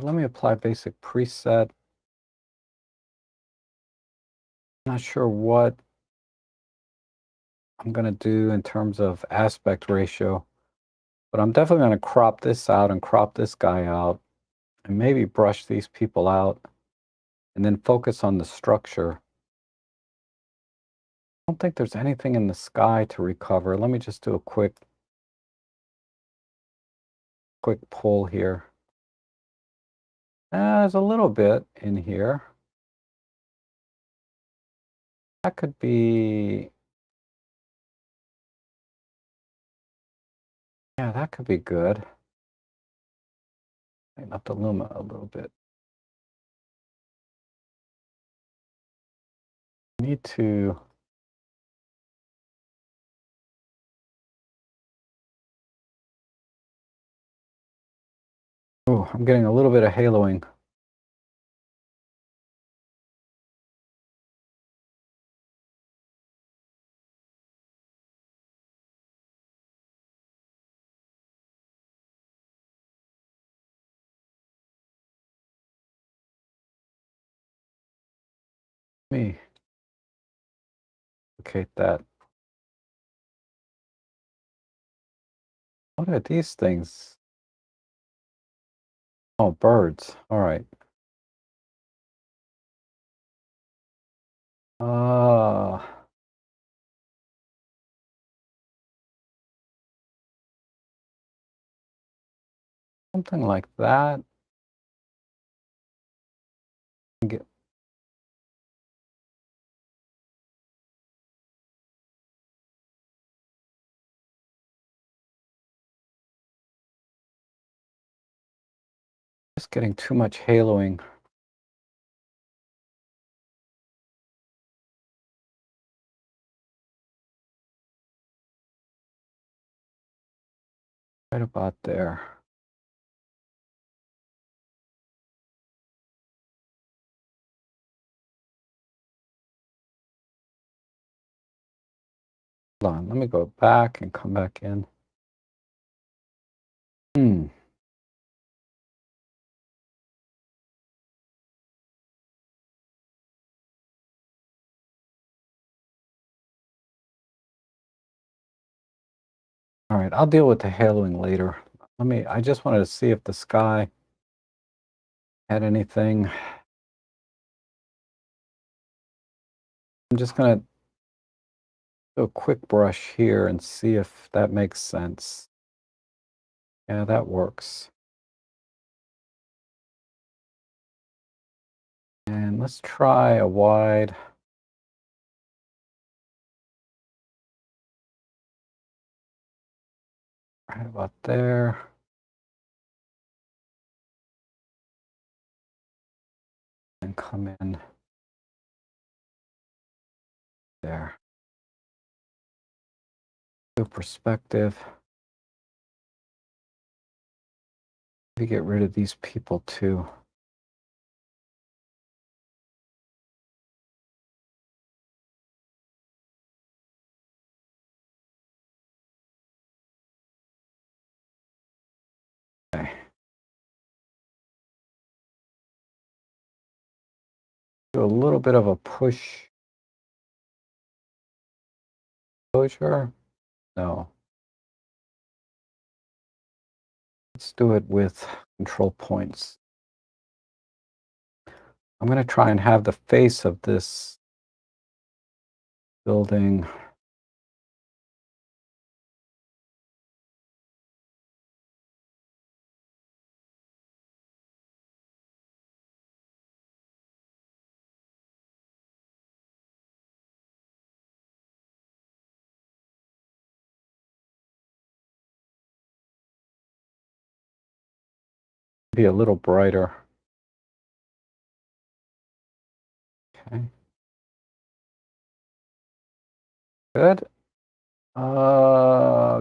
let me apply basic preset. Not sure what I'm gonna do in terms of aspect ratio, but I'm definitely gonna crop this out and crop this guy out and maybe brush these people out and then focus on the structure. I don't think there's anything in the sky to recover. Let me just do a quick pull here. There's a little bit in here. That could be, yeah, that could be good. Tighten up the luma a little bit. Need to, oh, I'm getting a little bit of haloing. Let me duplicate that. What are these things? Oh, birds. All right. Uh, something like that. Get, just getting too much haloing. Right about there. Hold on, let me go back and come back in. Hmm. All right, I'll deal with the haloing later. I just wanted to see if the sky had anything. I'm just gonna do a quick brush here and see if that makes sense. Yeah, that works. And let's try a wide. Right about there. And come in there. Do perspective. Maybe get rid of these people too. Okay. Do a little bit of a push closure. No. Let's do it with control points. I'm going to try and have the face of this building be a little brighter. Okay. Good.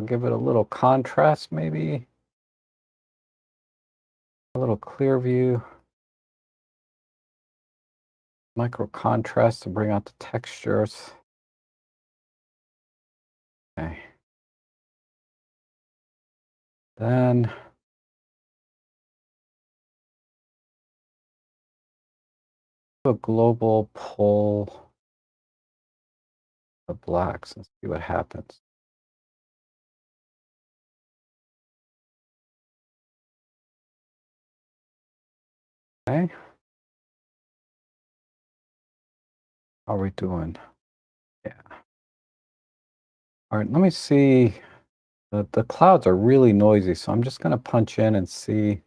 Give it a little contrast, maybe. A little clear view. Micro contrast to bring out the textures. Okay. Then a global pull of blacks and see what happens. Okay. How are we doing? Yeah. All right, let me see. The clouds are really noisy, so I'm just going to punch in and see.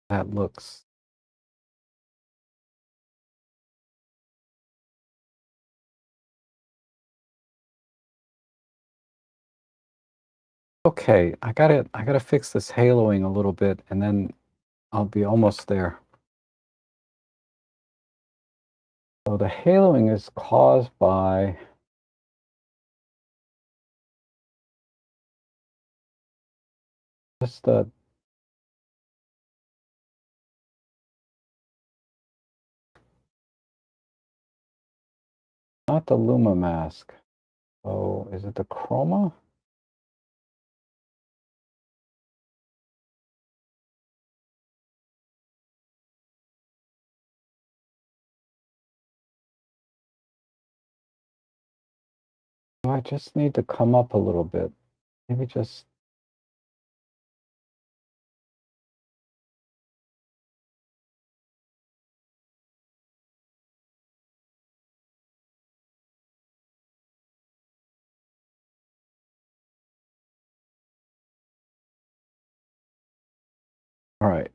That looks okay. I gotta fix this haloing a little bit, and then I'll be almost there. So the haloing is caused by just the not the Luma mask. Oh, is it the chroma? Do I just need to come up a little bit? Maybe just all right.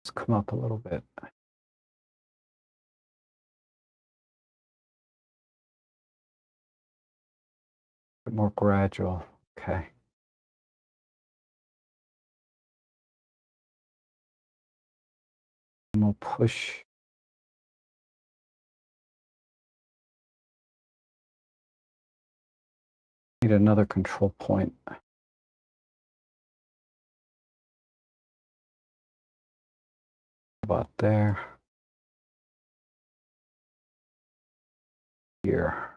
Let's come up a little bit. Bit more gradual. Okay. And we'll push. Need another control point. About there. Here.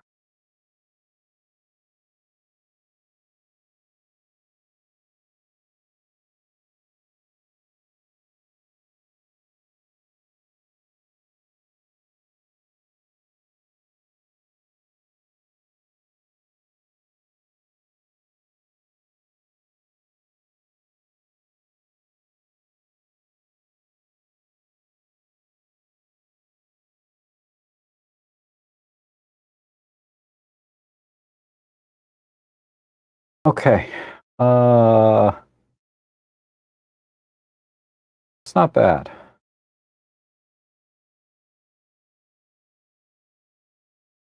Okay. It's not bad.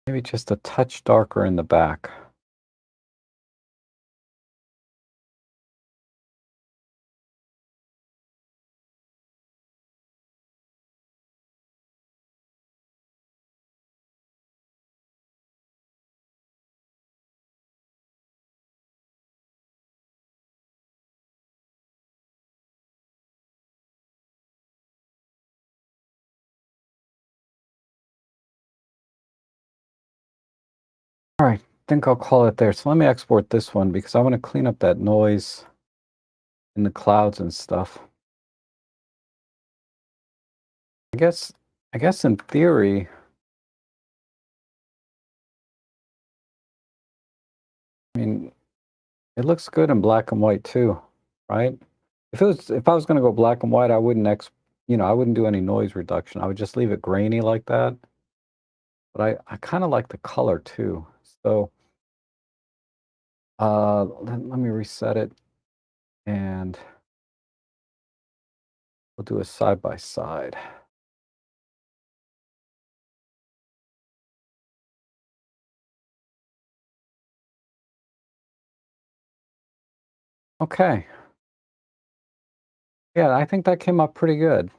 Maybe just a touch darker in the back. All right, I think I'll call it there. So let me export this one because I want to clean up that noise in the clouds and stuff. I guess I guess in theory, I mean, it looks good in black and white too, right? If I was going to go black and white, I wouldn't I wouldn't do any noise reduction. I would just leave it grainy like that. But I kind of like the color too. So let me reset it and we'll do a side by side. Okay. Yeah, I think that came up pretty good.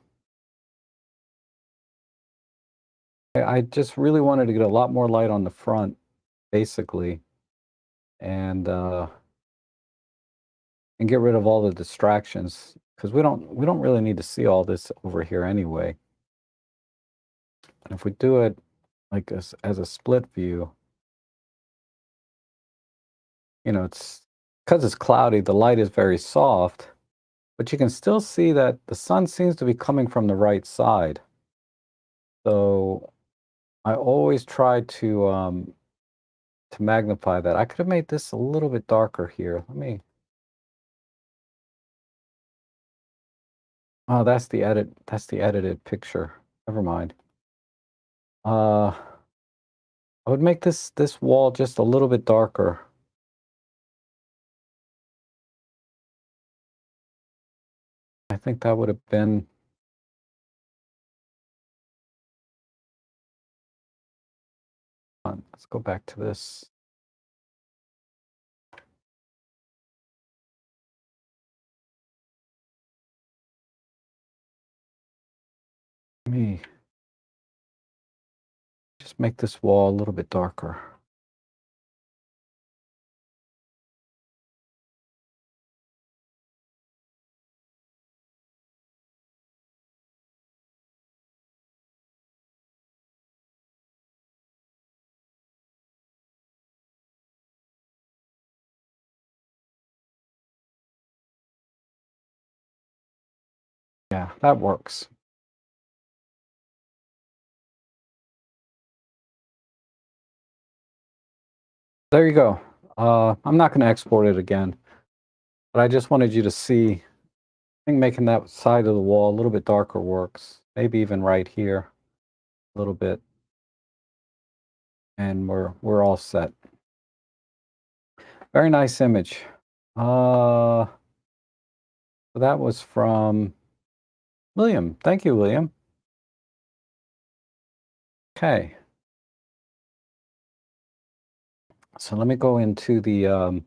I just really wanted to get a lot more light on the front basically, and and get rid of all the distractions because we don't really need to see all this over here anyway. And if we do it like as a split view, it's because it's cloudy, the light is very soft, but you can still see that the sun seems to be coming from the right side. So I always try to magnify that. I could have made this a little bit darker here. Oh, that's the edited picture. Never mind. I would make this wall just a little bit darker. I think that would have been. Let's go back to this. Let me just make this wall a little bit darker. Yeah, that works. There you go. I'm not going to export it again, but I just wanted you to see. I think making that side of the wall a little bit darker works. Maybe even right here a little bit, and we're all set. Very nice image. So that was from William. Thank you, William. Okay. So let me go into the let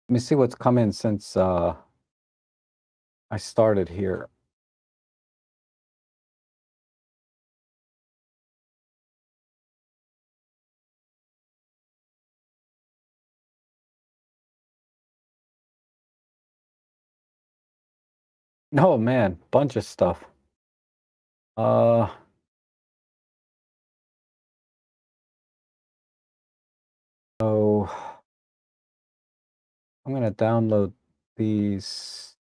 me see what's come in since I started here. Oh man, bunch of stuff. Uh so I'm gonna download these.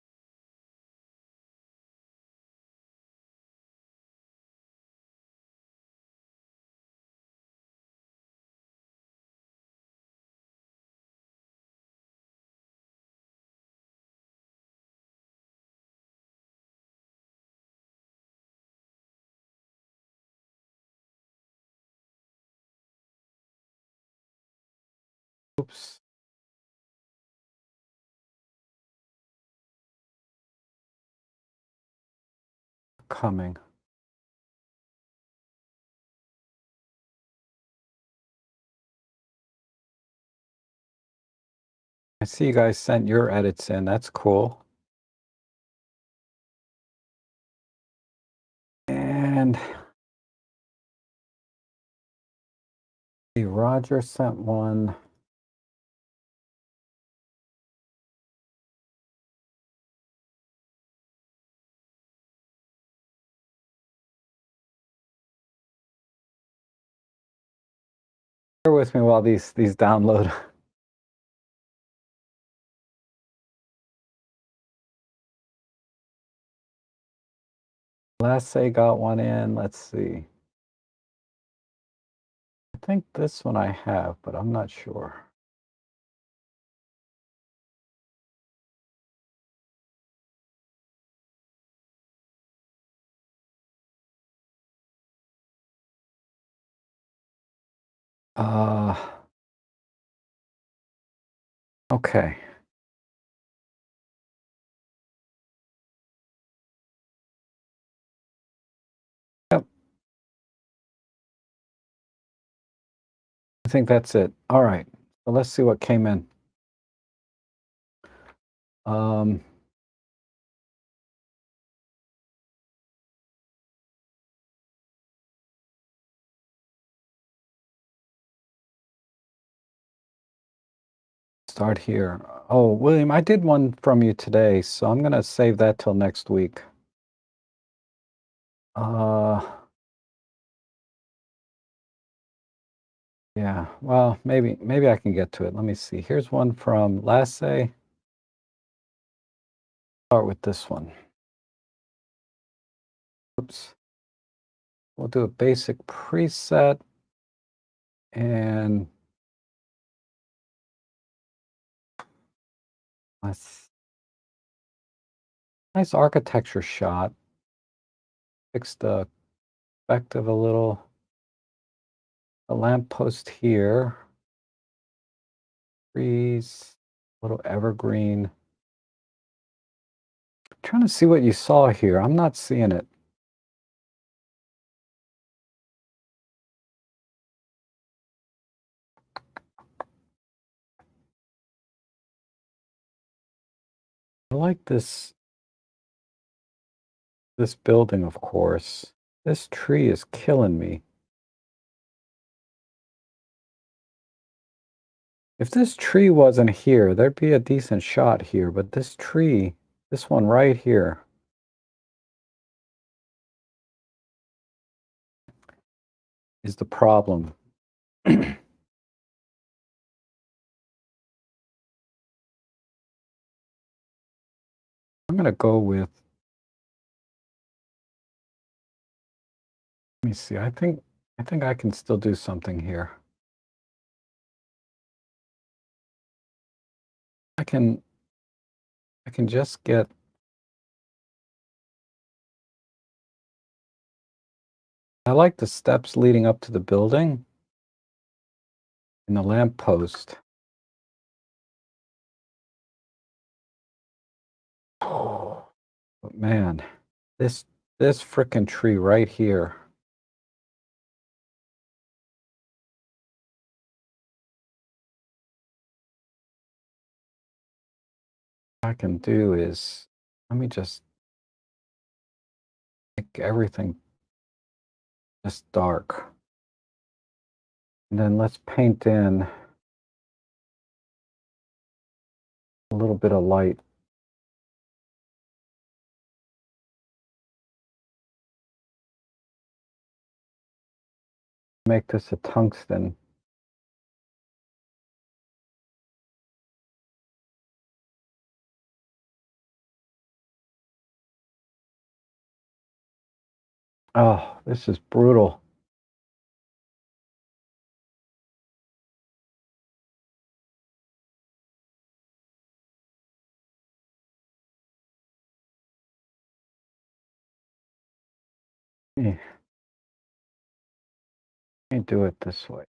Oops. Coming. I see you guys sent your edits in. That's cool. And Roger sent one. Bear with me while these download. Last say got one in. Let's see. I think this one I have, but I'm not sure. Uh, okay. Yep, I think that's it. All right. So let's see what came in. Um, start here. Oh, William, I did one from you today, so I'm gonna save that till next week. Uh, yeah, well, maybe I can get to it. Let me see. Here's one from Lasse. Start with this one. Oops. We'll do a basic preset and let's nice architecture shot. Fix the perspective a little. A lamppost here. Trees, little evergreen. Trying to see what you saw here. I'm not seeing it. I like this building, of course. This tree is killing me. If this tree wasn't here, there'd be a decent shot here, but this tree, this one right here, is the problem. I'm gonna go with, let me see, I think I can still do something here. I can just get, I like the steps leading up to the building and the lamppost. Oh, but man, this this frickin' tree right here. What I can do is, let me just make everything just dark. And then let's paint in a little bit of light. Make this a tungsten. Oh, this is brutal. Eh, Can't do it this way.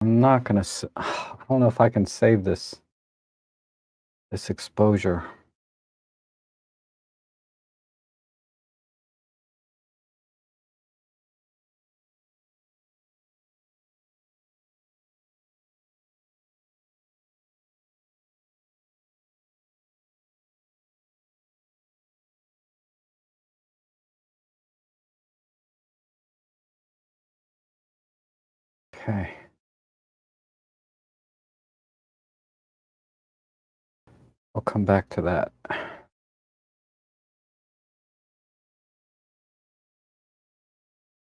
I'm not gonna, I don't know if I can save this exposure. Okay. I'll come back to that.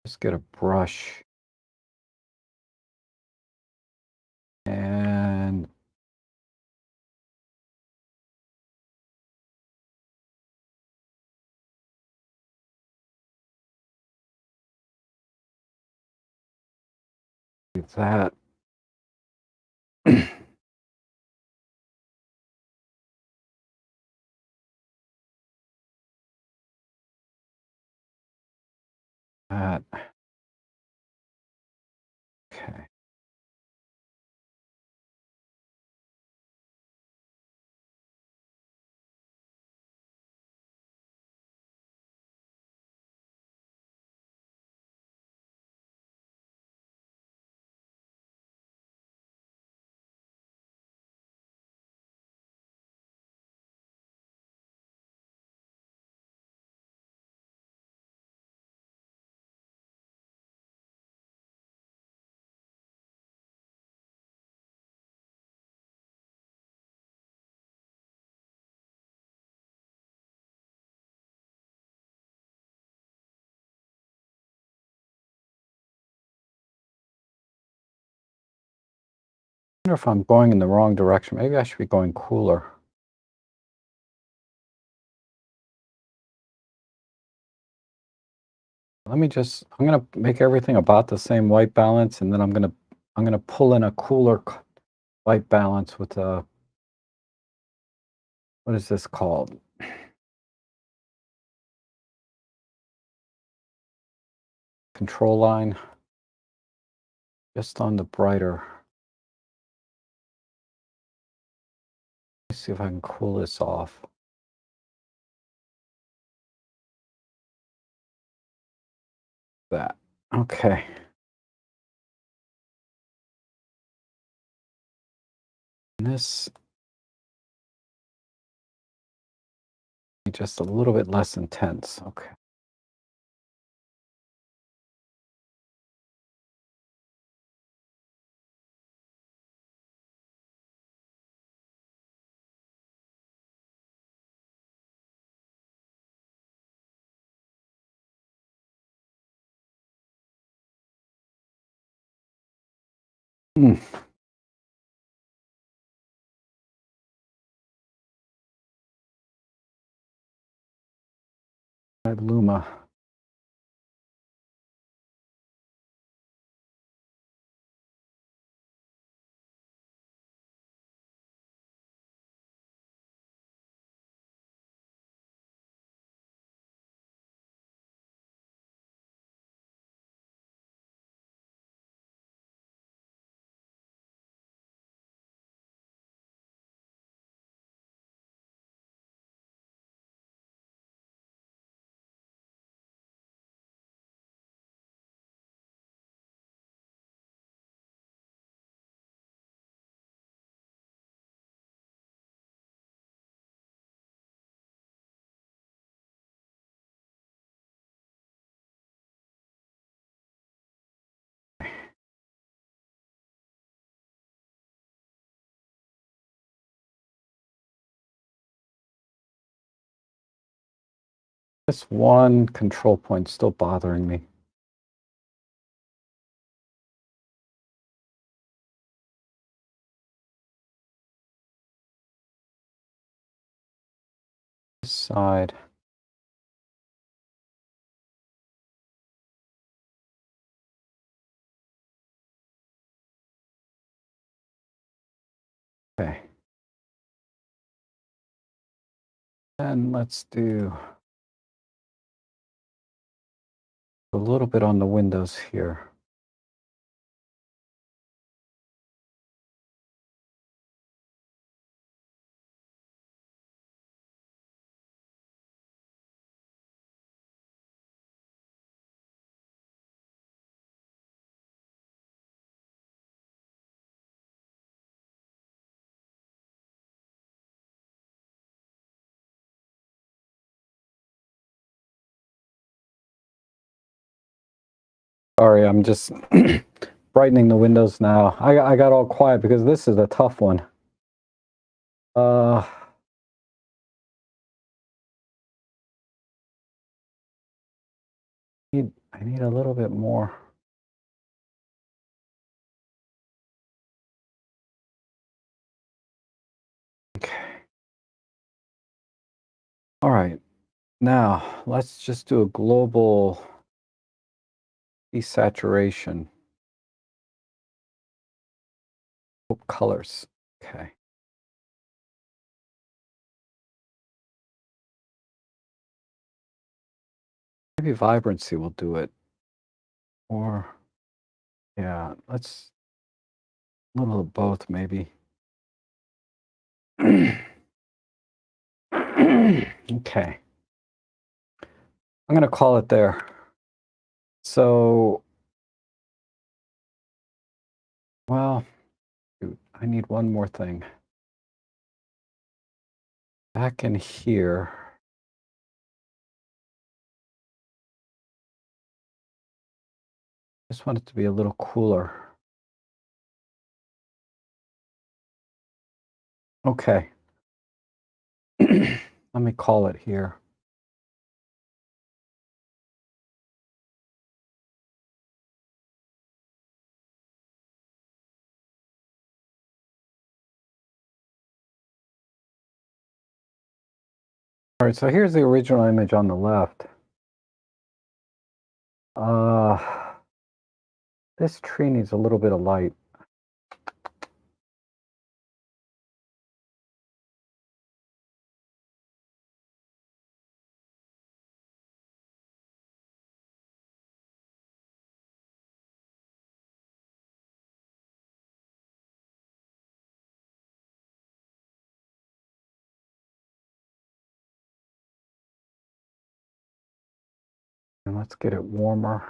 Just get a brush and do that. That. Okay. wonder if I'm going in the wrong direction. Maybe I should be going cooler. I'm gonna make everything about the same white balance, and then I'm gonna pull in a cooler white balance with a, what is this called? Control line, just on the brighter. Let's see if I can cool this off. That. Okay. And this just a little bit less intense. Okay. Hmm. Luma. This one control point still bothering me. This side. Okay. And let's do a little bit on the windows here. Sorry, I'm just brightening the windows now. I got all quiet because this is a tough one. Uh, I need a little bit more. Okay. All right. Now let's just do a global desaturation. Colors. Okay. Maybe vibrancy will do it. Or, yeah, let's a little of both, maybe. Okay. I'm gonna call it there. So, well, shoot, I need one more thing. Back in here, I just want it to be a little cooler. Okay. Let me call it here. All right, so here's the original image on the left. Uh, this tree needs a little bit of light. And let's get it warmer.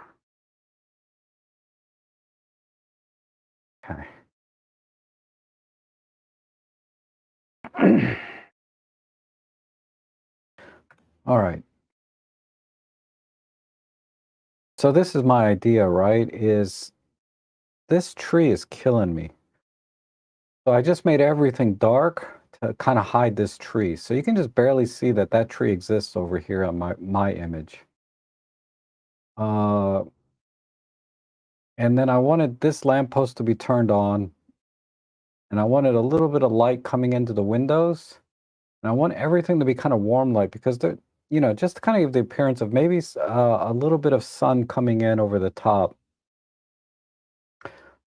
Okay. All right. So this is my idea, right? Is this tree is killing me. So I just made everything dark to kind of hide this tree. So you can just barely see that that tree exists over here on my image. Uh, and then I wanted this lamppost to be turned on, and I wanted a little bit of light coming into the windows, and I want everything to be kind of warm light because they're, just to kind of give the appearance of maybe a little bit of sun coming in over the top.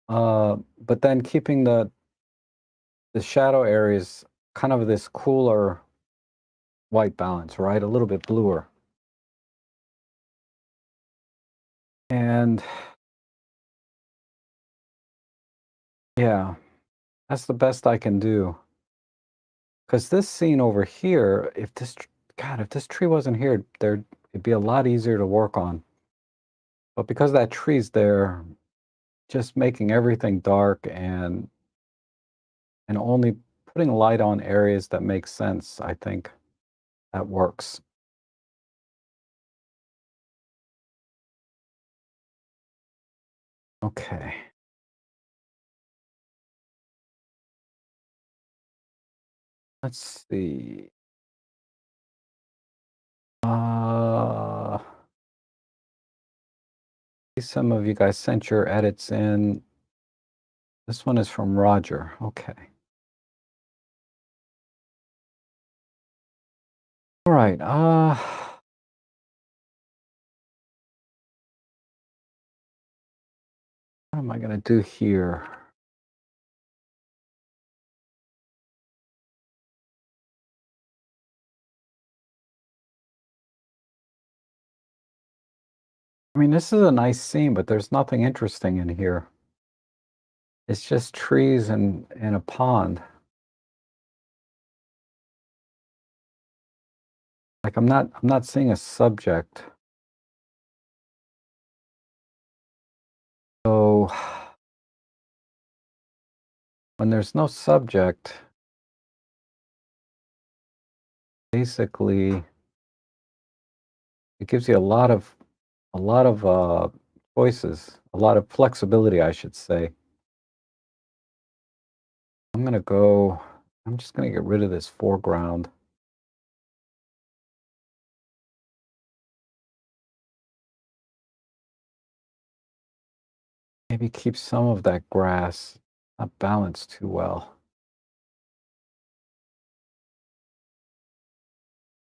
But then keeping the shadow areas kind of this cooler white balance, right? A little bit bluer. And yeah, that's the best I can do. Because this scene over here, if this tree wasn't here, it'd be a lot easier to work on. But because that tree's there, just making everything dark and only putting light on areas that make sense, I think that works. Okay. Let's see. Uh, some of you guys sent your edits in. This one is from Roger. Okay. All right. What am I going to do here? I mean, this is a nice scene, but there's nothing interesting in here. It's just trees and a pond. Like I'm not seeing a subject. So when there's no subject, basically it gives you a lot of choices, a lot of flexibility, I should say. I'm just gonna get rid of this foreground. Maybe keep some of that grass not balanced too well.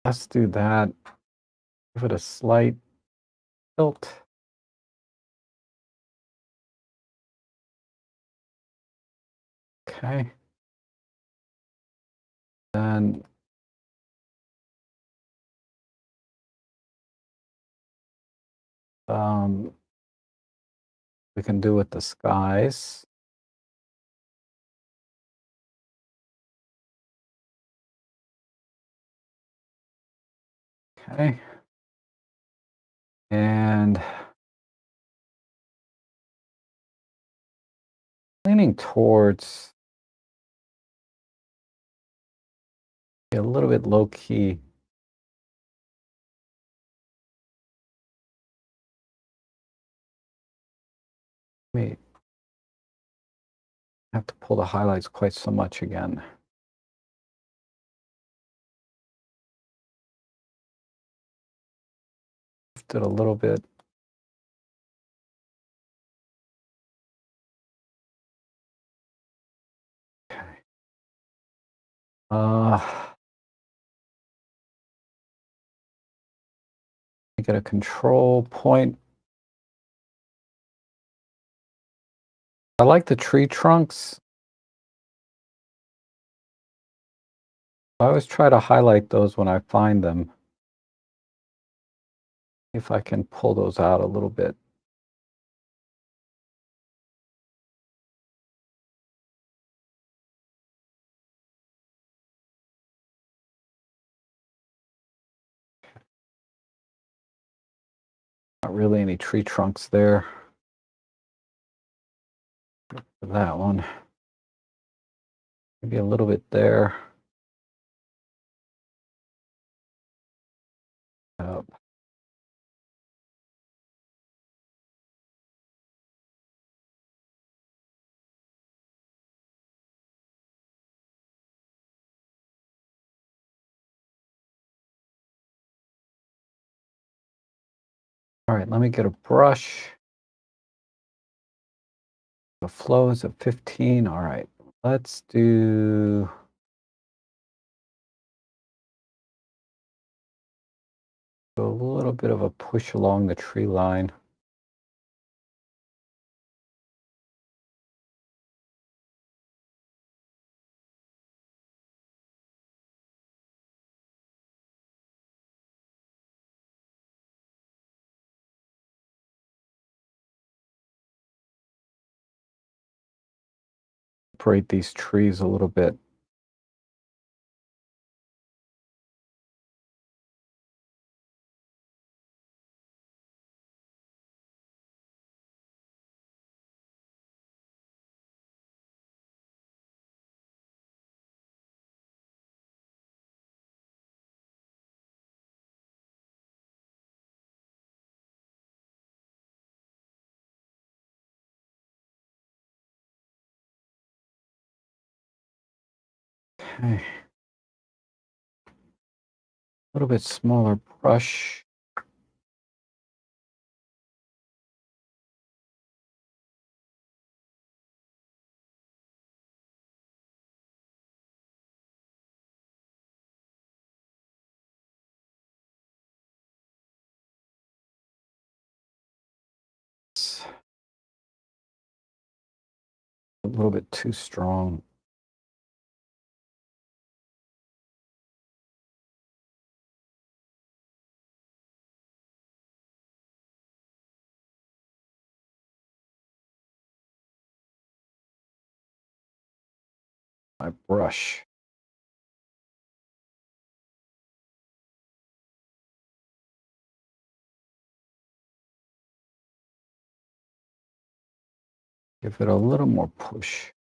Let's do that. Give it a slight tilt. Okay. Then um, we can do with the skies. Okay. And leaning towards a little bit low key. May have to pull the highlights quite so much again. Lift it a little bit. Okay. Get a control point. I like the tree trunks. I always try to highlight those when I find them. If I can pull those out a little bit. Not really any tree trunks there for that one. Maybe a little bit there. Up. All right, let me get a brush. The flow is at 15. All right, let's do a little bit of a push along the tree line. Separate these trees a little bit. Okay. A little bit smaller brush. A little bit too strong. My brush. Give it a little more push.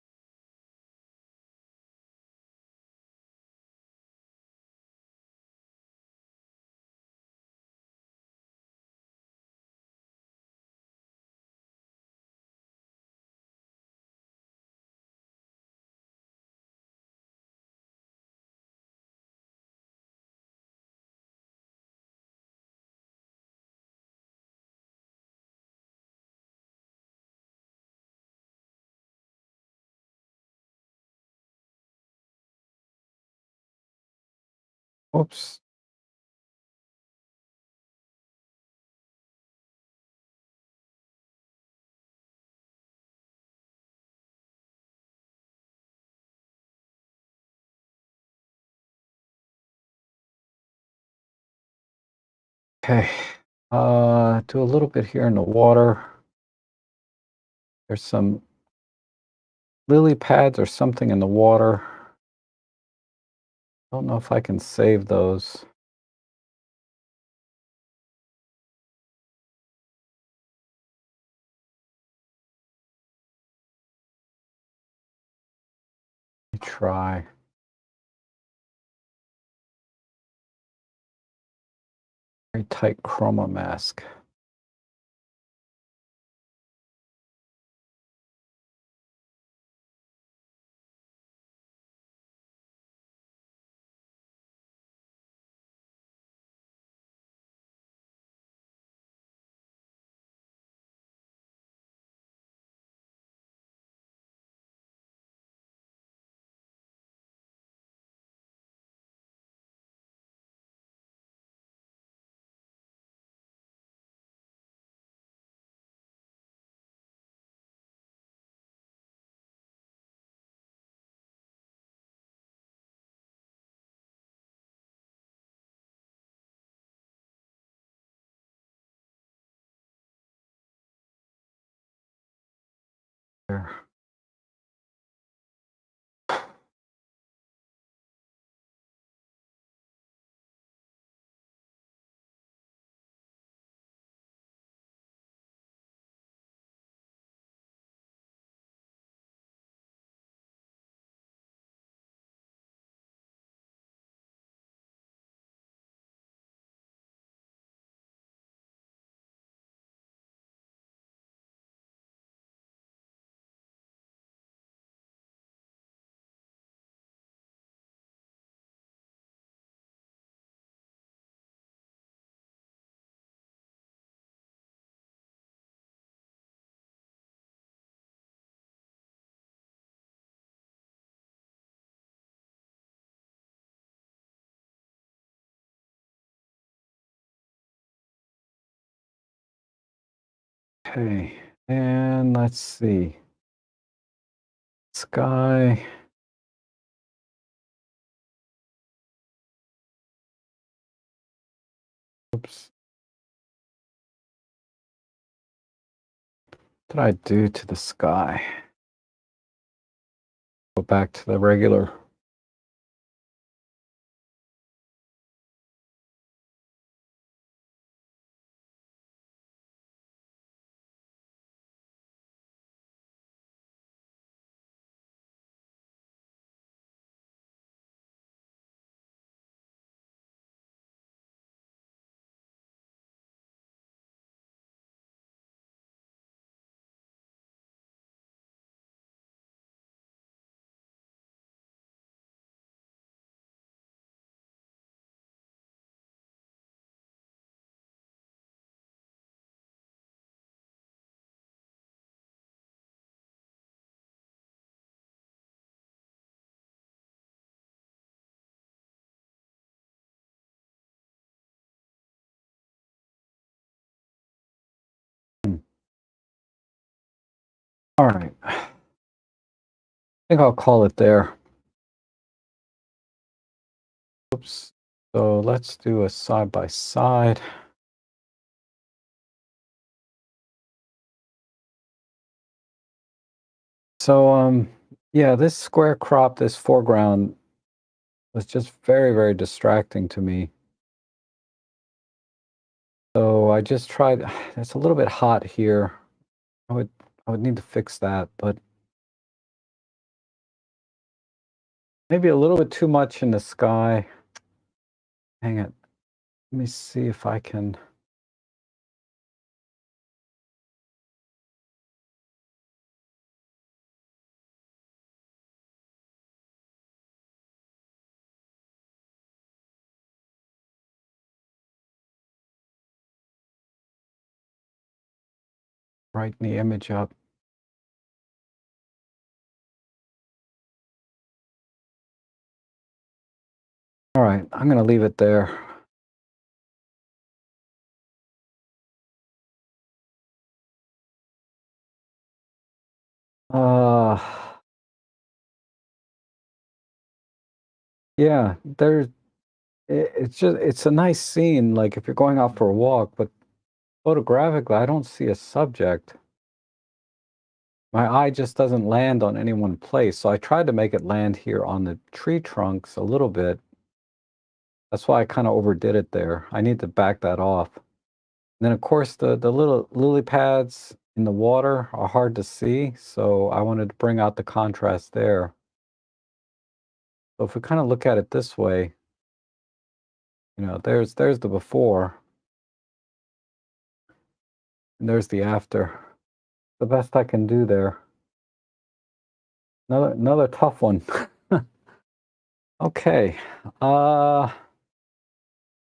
Oops. Okay. Do a little bit here in the water. There's some lily pads or something in the water. Don't know if I can save those. Let me try. Very tight chroma mask. Okay, and let's see. Sky. Oops. What did I do to the sky? Go back to the regular. All right. I think I'll call it there. Oops. So let's do a side by side. So, yeah, this square crop, this foreground was just very, very distracting to me. So I just tried, it's a little bit hot here. I would, I would need to fix that, but maybe a little bit too much in the sky. Hang it. Let me see if I can. Brighten the image up. All right, I'm going to leave it there. Uh, yeah, it's just, it's a nice scene, like if you're going out for a walk, but photographically, I don't see a subject. My eye just doesn't land on any one place. So I tried to make it land here on the tree trunks a little bit. That's why I kind of overdid it there. I need to back that off. And then of course the little lily pads in the water are hard to see, so I wanted to bring out the contrast there. So if we kind of look at it this way, there's the before and there's the after. The best I can do there. Another tough one. Okay. Uh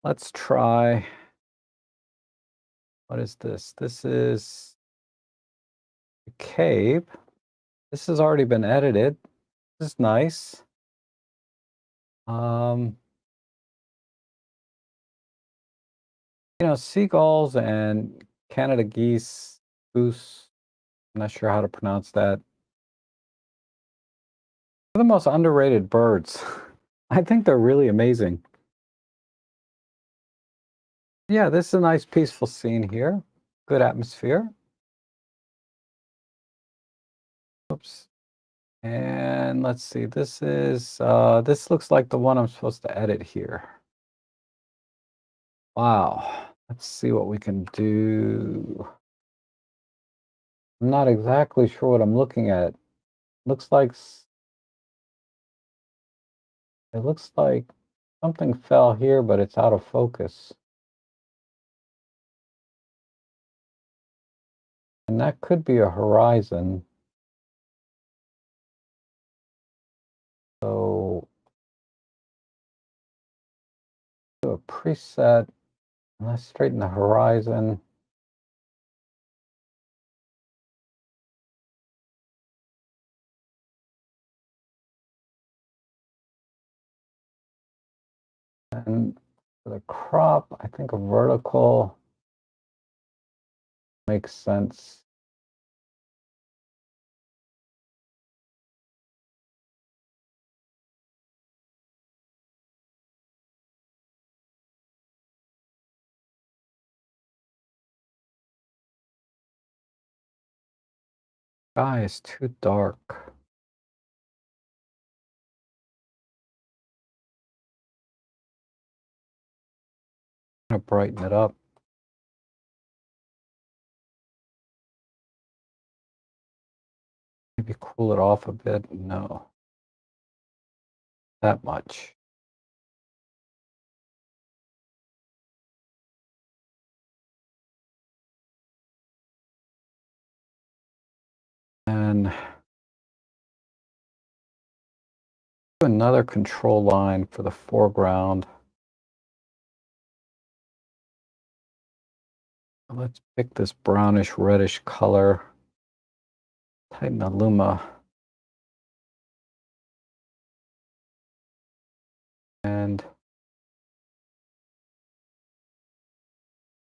let's try, what is this? This is a cave. This has already been edited. This is nice. Um seagulls and Canada geese, goose, I'm not sure how to pronounce that. They're the most underrated birds. I think they're really amazing. Yeah, this is a nice peaceful scene here. Good atmosphere. Oops. And let's see, this looks like the one I'm supposed to edit here. Wow. Let's see what we can do. I'm not exactly sure what I'm looking at. Looks like it looks like something fell here, but it's out of focus. And that could be a horizon. So do a preset, and let's straighten the horizon. And for the crop, I think a vertical. Makes sense. Sky is too dark. I'm gonna brighten it up. Maybe cool it off a bit. No, that much. And do another control line for the foreground. Let's pick this brownish reddish color. Tighten the luma. And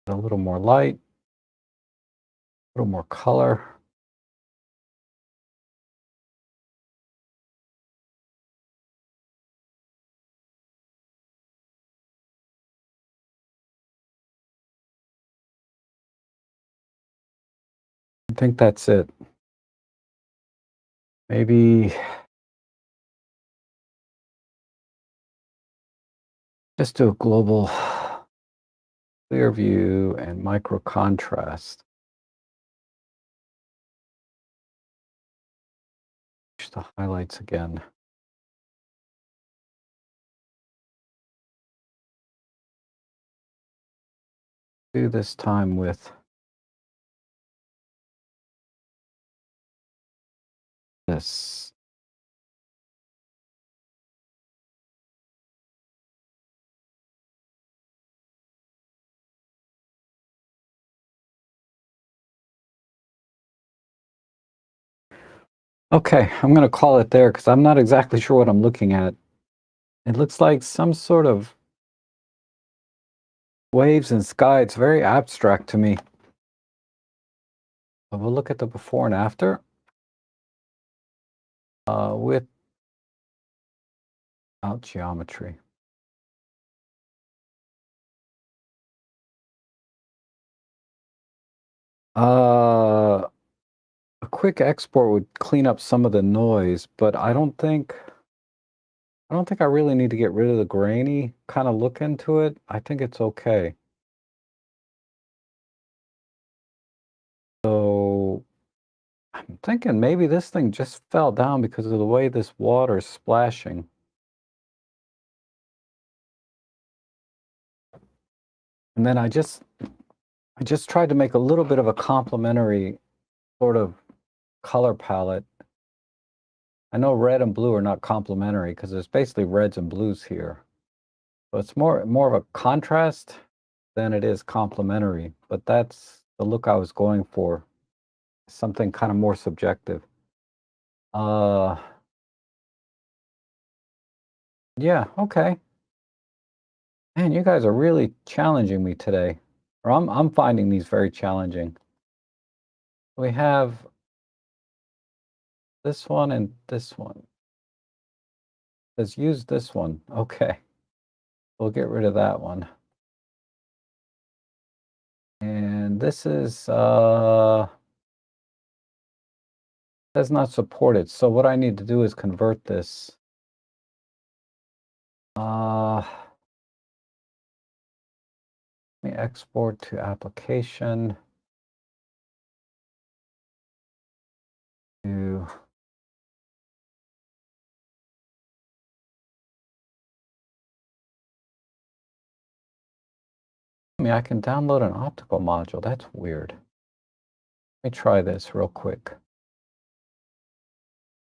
a little more light, a little more color. I think that's it. Maybe just do a global clear view and micro contrast. Push the highlights again. Do this time with this. Okay, I'm going to call it there because I'm not exactly sure what I'm looking at. It looks like some sort of waves and sky. It's very abstract to me. But we'll look at the before and after without geometry. A quick export would clean up some of the noise, but I don't think I really need to get rid of the grainy kind of look into it. I think it's okay. So I'm thinking maybe this thing just fell down because of the way this water is splashing. And then I just tried to make a little bit of a complementary sort of color palette. I know red and blue are not complementary because there's basically reds and blues here. So it's more of a contrast than it is complementary, but that's the look I was going for. Something kind of more subjective. Uh yeah, okay. Man, you guys are really challenging me today. Or I'm finding these very challenging. We have this one and this one. Let's use this one. Okay. We'll get rid of that one. And this is says not supported. So what I need to do is convert this. Let me export to application to I can download an optical module. That's weird. Let me try this real quick.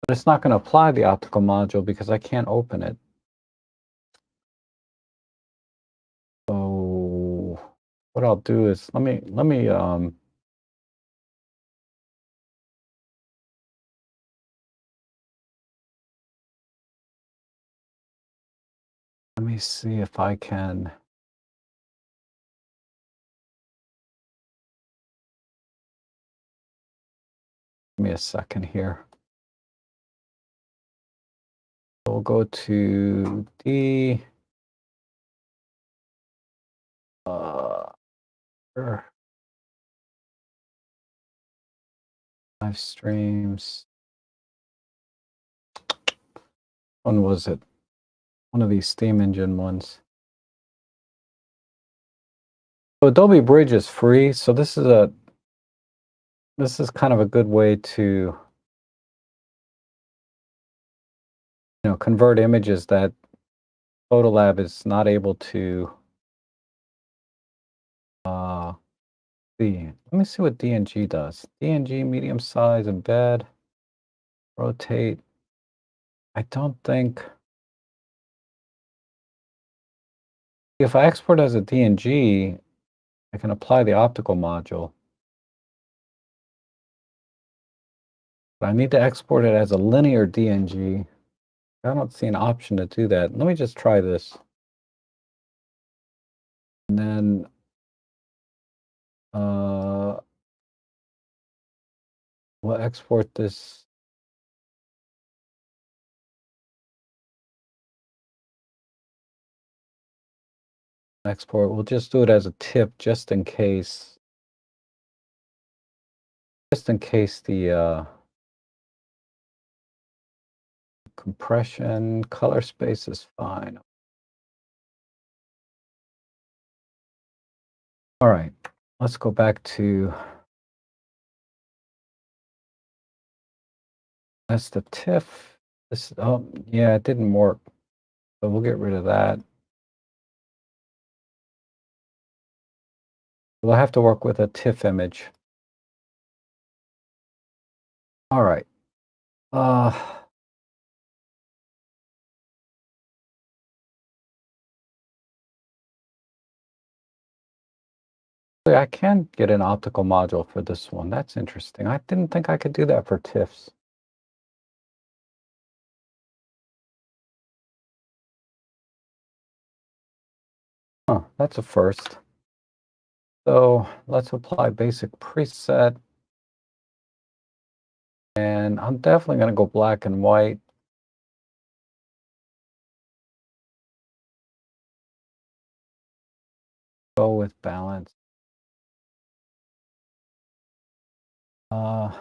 But it's not going to apply the optical module because I can't open it. So what I'll do is let me see if I can Give me a second here. We'll go to the sure. Live streams. When was it? One of these steam engine ones. So Adobe Bridge is free, so this is kind of a good way to convert images that Photolab is not able to see. Let me see what DNG does. DNG, medium size, embed, rotate. I don't think if I export as a DNG, I can apply the optical module. But I need to export it as a linear DNG. I don't see an option to do that. Let me just try this. And then we'll export this. Export. We'll just do it as a tip just in case. Just in case the compression color space is fine. All right, let's go back to that's the TIFF. This, oh yeah, it didn't work. So we'll get rid of that. We'll have to work with a TIFF image. All right. I can get an optical module for this one. That's interesting. I didn't think I could do that for TIFFs. Huh, that's a first. So let's apply basic preset. And I'm definitely going to go black and white. Go with balance. I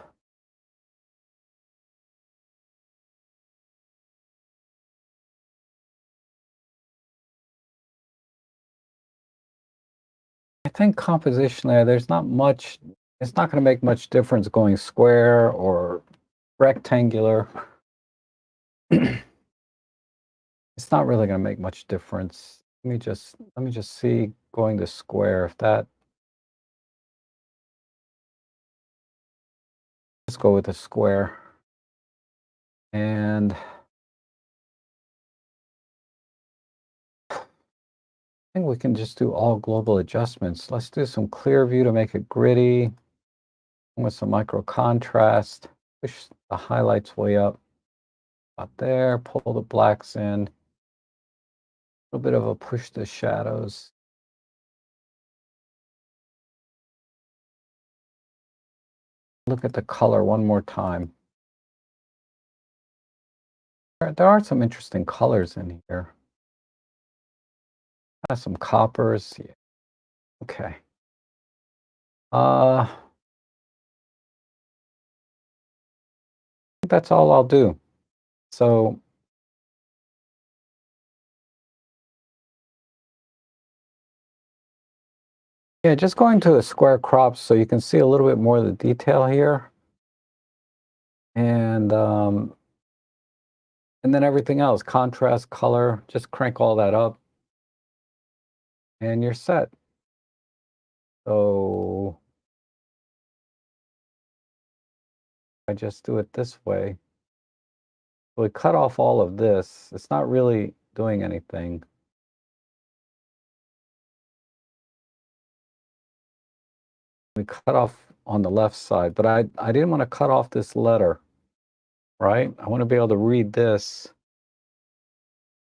think compositionally, there's not much, it's not going to make much difference going square or rectangular. It's not really going to make much difference. Let me just see going to square if that. Let's go with a square. And I think we can just do all global adjustments. Let's do some clear view to make it gritty with some micro contrast. Push the highlights way up. About there, pull the blacks in. A little bit of a push the shadows. Look at the color one more time. There are some interesting colors in here. Some coppers. Yeah. Okay. I think that's all I'll do. So yeah, just going to a square crop so you can see a little bit more of the detail here. And then everything else, contrast, color, just crank all that up and you're set. So I just do it this way. We cut off all of this. It's not really doing anything. We cut off on the left side, but I didn't want to cut off this letter, right? I want to be able to read this,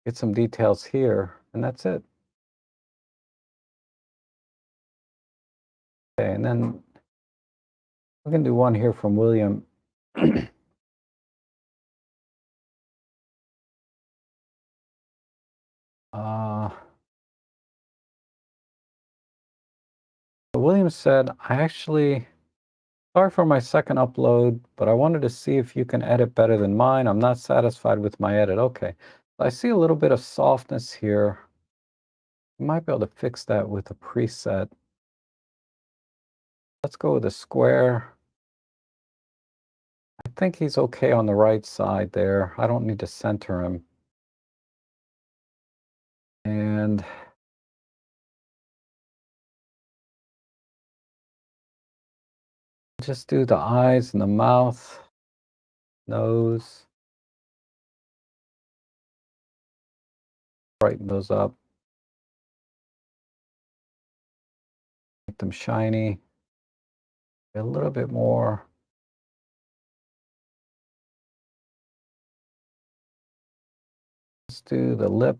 get some details here, and that's it. Okay, and then we can do one here from William Uh, William said, I actually, sorry for my second upload, but I wanted to see if you can edit better than mine. I'm not satisfied with my edit. Okay. I see a little bit of softness here. You might be able to fix that with a preset. Let's go with a square. I think he's okay on the right side there. I don't need to center him. And just do the eyes and the mouth, nose, brighten those up, make them shiny, a little bit more. Let's do the lip,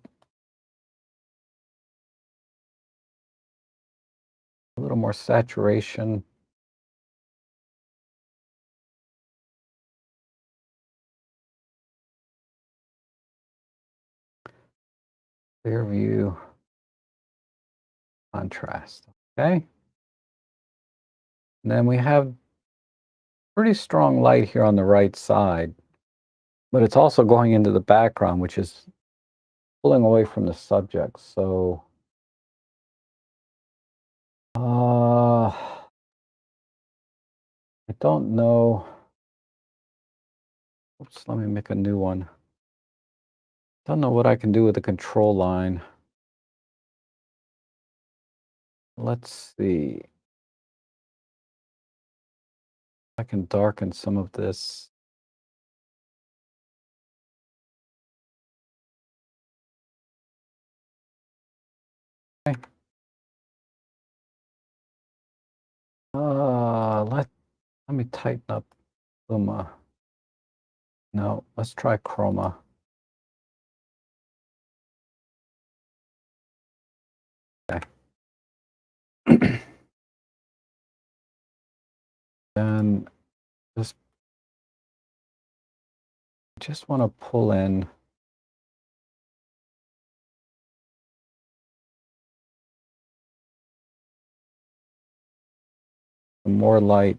a little more saturation. Clear view, contrast. Okay. And then we have pretty strong light here on the right side, but it's also going into the background, which is pulling away from the subject. So, I don't know. Oops, let me make a new one. Don't know what I can do with the control line. Let's see. I can darken some of this. Okay. Let me tighten up Luma. No, let's try Chroma. Okay. Then just want to pull in some more light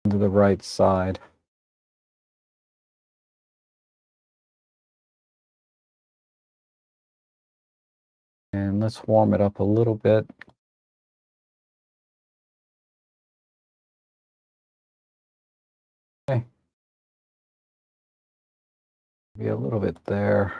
into the right side. And let's warm it up a little bit. Okay. Maybe a little bit there.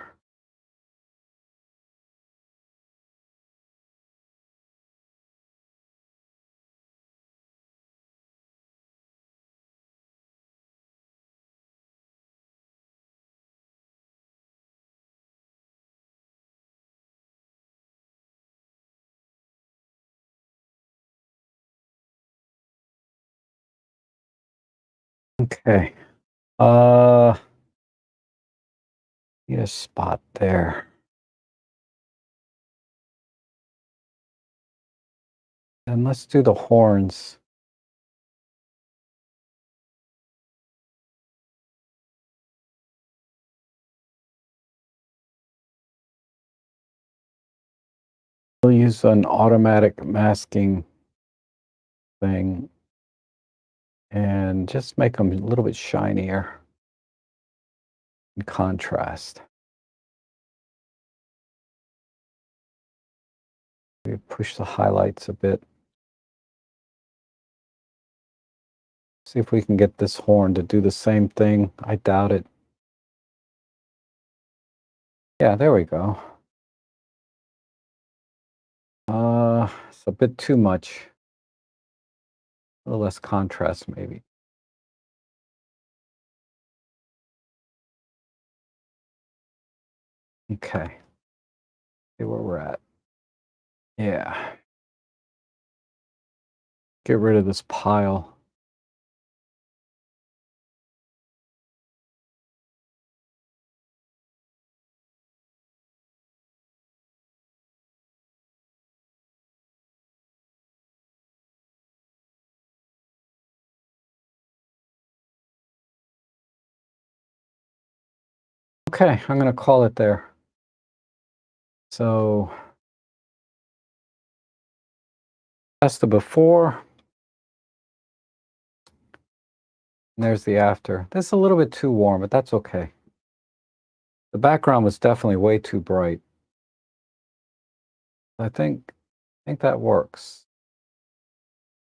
Okay. Need a spot there. And let's do the horns. We'll use an automatic masking thing and just make them a little bit shinier in contrast. We push the highlights a bit. See if we can get this horn to do the same thing. I doubt it. Yeah, there we go. It's a bit too much. A little less contrast, maybe. Okay. See where we're at. Yeah. Get rid of this pile. Okay, I'm gonna call it there. So that's the before, and there's the after. This is a little bit too warm, but that's okay. The background was definitely way too bright. I think that works.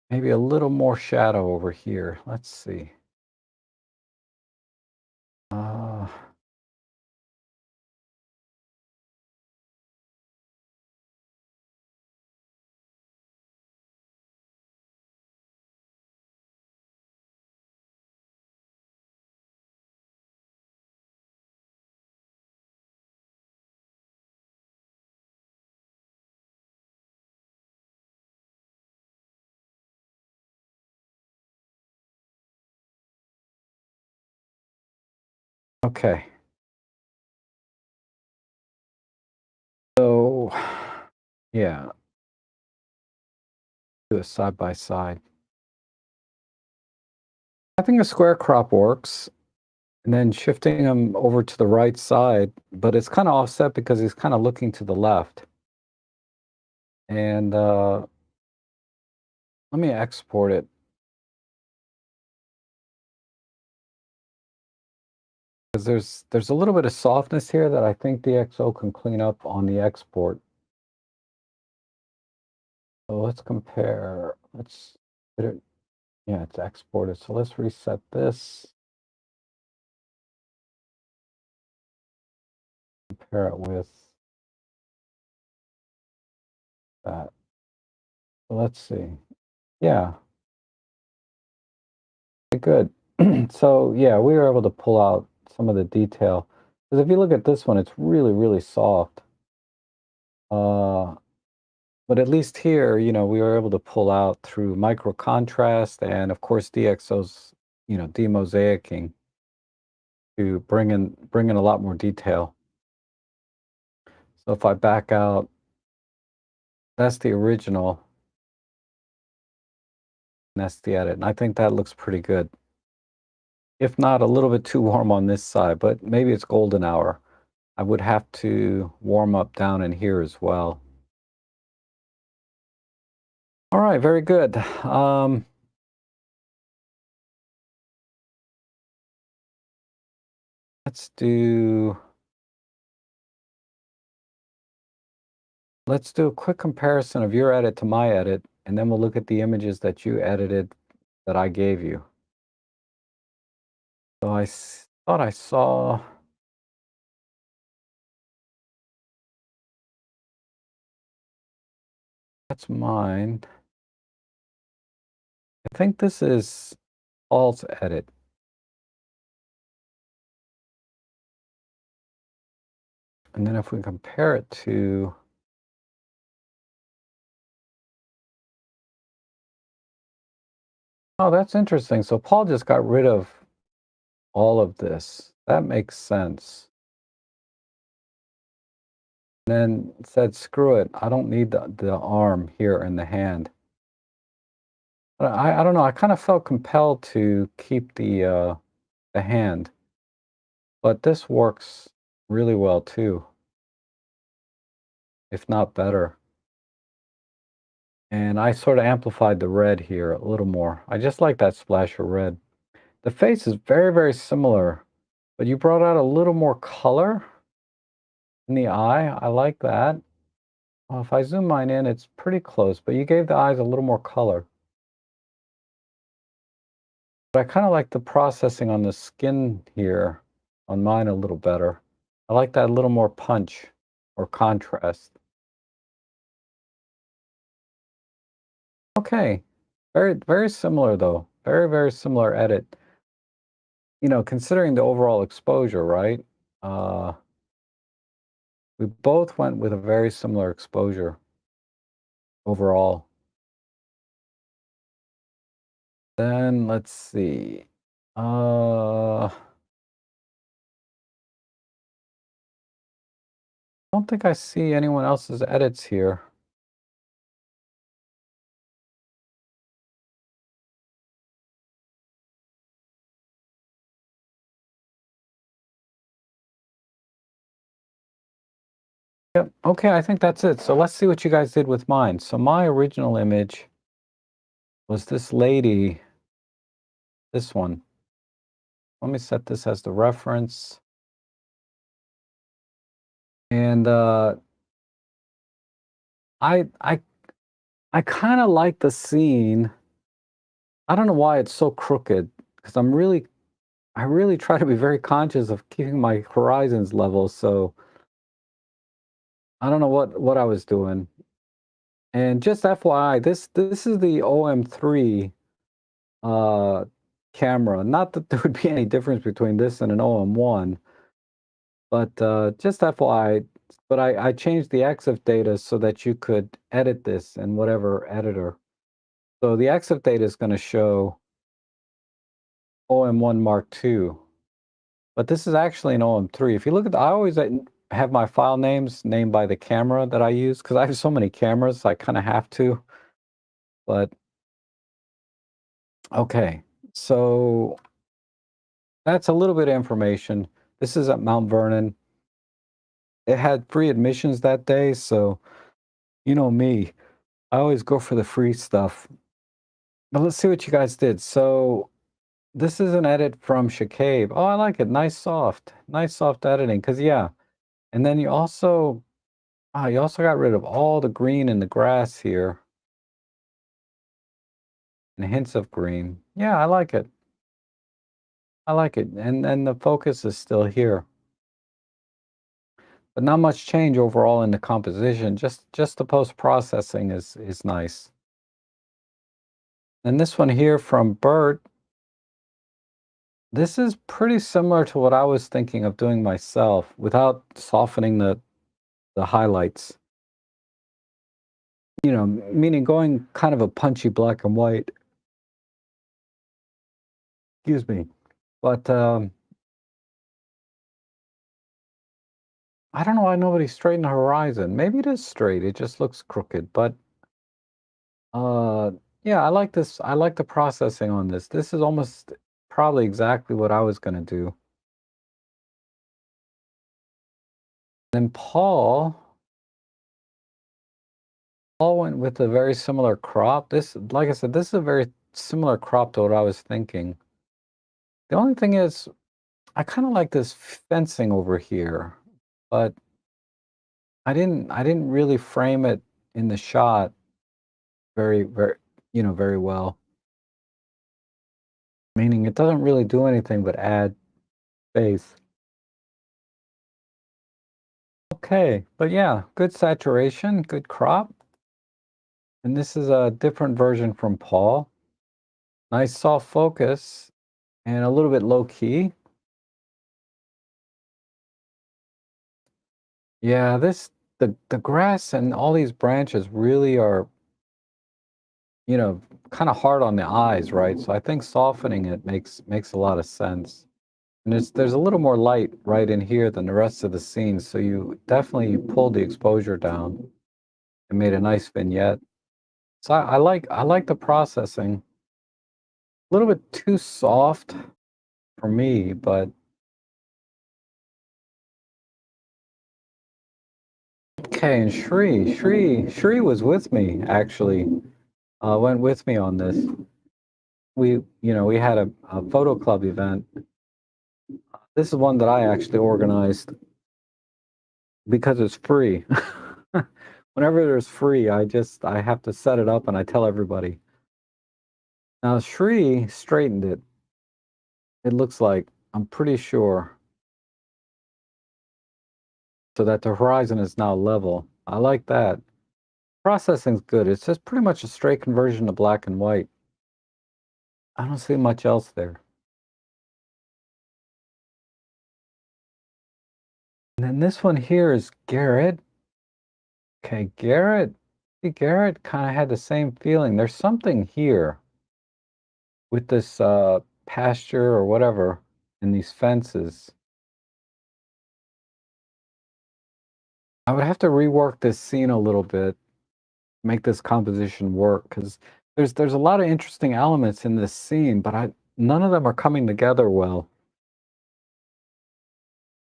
Maybe a little more shadow over here. Let's see. Uh, okay. So, yeah, do a side by side. I think a square crop works, and then shifting him over to the right side, but it's kind of offset because he's kind of looking to the left. And let me export it because there's a little bit of softness here that I think DxO can clean up on the export. So let's compare. Let's get it. Yeah, it's exported. So let's reset this. Compare it with that. So let's see. Yeah, good. So yeah, we were able to pull out some of the detail. Because if you look at this one, it's really, really soft. Uh, but at least here, we were able to pull out through micro contrast and of course DxO's, demosaicing to bring in a lot more detail. So if I back out, that's the original, and that's the edit. And I think that looks pretty good. If not a little bit too warm on this side, but maybe it's golden hour. I would have to warm up down in here as well. All right, very good. Let's do let's do a quick comparison of your edit to my edit, and then we'll look at the images that you edited that I gave you. So thought I saw, that's mine. I think this is Paul's edit. And then if we compare it to, oh, that's interesting. So Paul just got rid of all of this. That makes sense. And then said, screw it. I don't need the arm here and the hand. But I don't know. I kind of felt compelled to keep the hand, but this works really well too, if not better. And I sort of amplified the red here a little more. I just like that splash of red. The face is very, very similar, but you brought out a little more color in the eye. I like that. Well, if I zoom mine in, it's pretty close, but you gave the eyes a little more color. But I kind of like the processing on the skin here on mine a little better. I like that little more punch or contrast. Okay. Very, very similar though. Very, very similar edit. Considering the overall exposure, right? Uh, we both went with a very similar exposure overall. Then let's see. I don't think I see anyone else's edits here. Yep. Okay, I think that's it. So let's see what you guys did with mine. So my original image was this lady, this one. Let me set this as the reference. And I I I kind of like the scene. I don't know why it's so crooked because I really try to be very conscious of keeping my horizons level. So I don't know what I was doing. And just FYI, this is the OM3 uh camera. Not that there would be any difference between this and an OM1, but just FYI. But I changed the EXIF data so that you could edit this in whatever editor. So the EXIF data is going to show OM1 Mark II, but this is actually an OM3. If you look at I always have my file names named by the camera that I use because I have so many cameras, I kind of have to. But okay, so that's a little bit of information. This is at Mount Vernon. It had free admissions that day, so you know me. I always go for the free stuff. But let's see what you guys did. So this is an edit from Shakabe. Oh, I like it. Nice soft editing. Because yeah, and then you also got rid of all the green in the grass here and hints of green. Yeah, I like it. I like it. And the focus is still here. But not much change overall in the composition. Just the post-processing is nice. And this one here from Bert, this is pretty similar to what I was thinking of doing myself without softening the highlights. You know, meaning going kind of a punchy black and white. Excuse me. But I don't know why nobody straightened the horizon. Maybe it is straight. It just looks crooked. But uh, yeah, I like this. I like the processing on this. This is almost probably exactly what I was going to do. Then Paul went with a very similar crop. This, like I said, this is a very similar crop to what I was thinking. The only thing is, I kind of like this fencing over here, but I didn't really frame it in the shot very, very well. Meaning it doesn't really do anything but add space. Okay, but yeah, good saturation, good crop. And this is a different version from Paul. Nice soft focus and a little bit low key. Yeah, the grass and all these branches really are, kind of hard on the eyes, right? So I think softening it makes a lot of sense. And there's a little more light right in here than the rest of the scene, so you definitely pulled the exposure down and made a nice vignette. So I like the processing. A little bit too soft for me, but okay. And Shri was with me actually. Went with me on this. We had a photo club event. This is one that I actually organized because it's free. Whenever there's free, I have to set it up and I tell everybody. Now Shri straightened it. It looks like, I'm pretty sure, so that the horizon is now level. I like that. Processing's good. It's just pretty much a straight conversion to black and white. I don't see much else there. And then this one here is Garrett. Okay, Garrett. See, Garrett kind of had the same feeling. There's something here with this pasture or whatever in these fences. I would have to rework this scene a little bit, make this composition work, because there's a lot of interesting elements in this scene, but none of them are coming together well.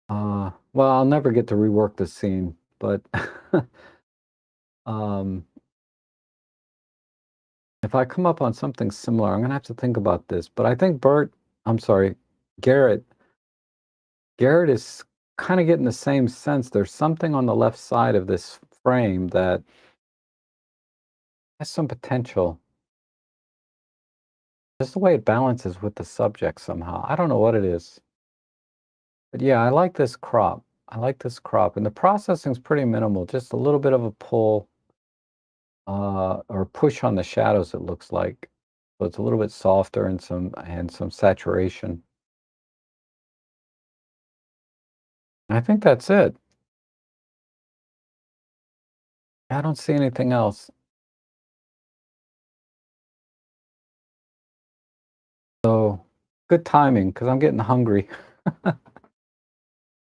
Well, I'll never get to rework this scene. but um, if I come up on something similar, I'm gonna have to think about this. But I think I'm sorry, Garrett, Garrett is kind of getting the same sense. There's something on the left side of this frame that has some potential. Just the way it balances with the subject somehow. I don't know what it is. But yeah, I like this crop. I like this crop. And the processing's pretty minimal, just a little bit of a pull or push on the shadows, it looks like. So it's a little bit softer and some saturation. I think that's it. I don't see anything else. So good timing because I'm getting hungry.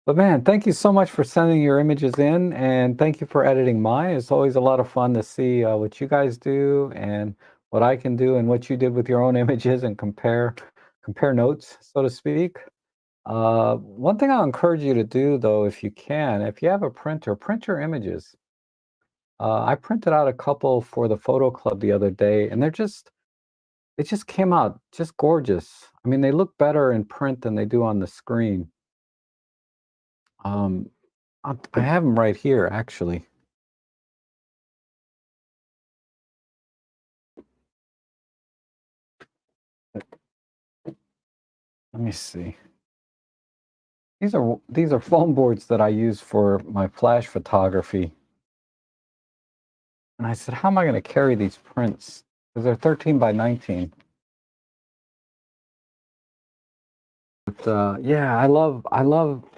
But man, thank you so much for sending your images in, and thank you for editing mine. It's always a lot of fun to see what you guys do and what I can do and what you did with your own images and compare notes, so to speak. One thing I'll encourage you to do, though, if you can, if you have a printer, print your images. I printed out a couple for the photo club the other day, and they just came out just gorgeous. I mean, they look better in print than they do on the screen. Um, I have them right here, actually. Let me see. These are foam boards that I use for my flash photography. And I said, how am I going to carry these prints? Because they're 13 by 19. But yeah,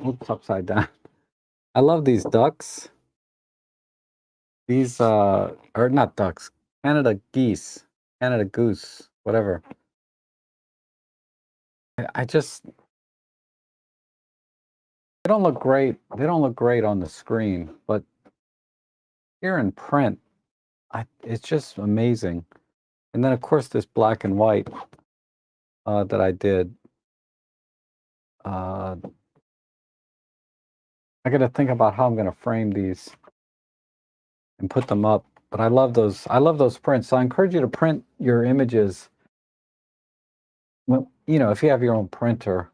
oops, upside down. I love these ducks. These are not ducks, Canada geese, Canada goose, whatever. I just, they don't look great. They don't look great on the screen, but here in print, it's just amazing. And then of course this black and white that I did. Uh, I got to think about how I'm going to frame these and put them up. But I love those. I love those prints. So I encourage you to print your images. Well, you know, if you have your own printer.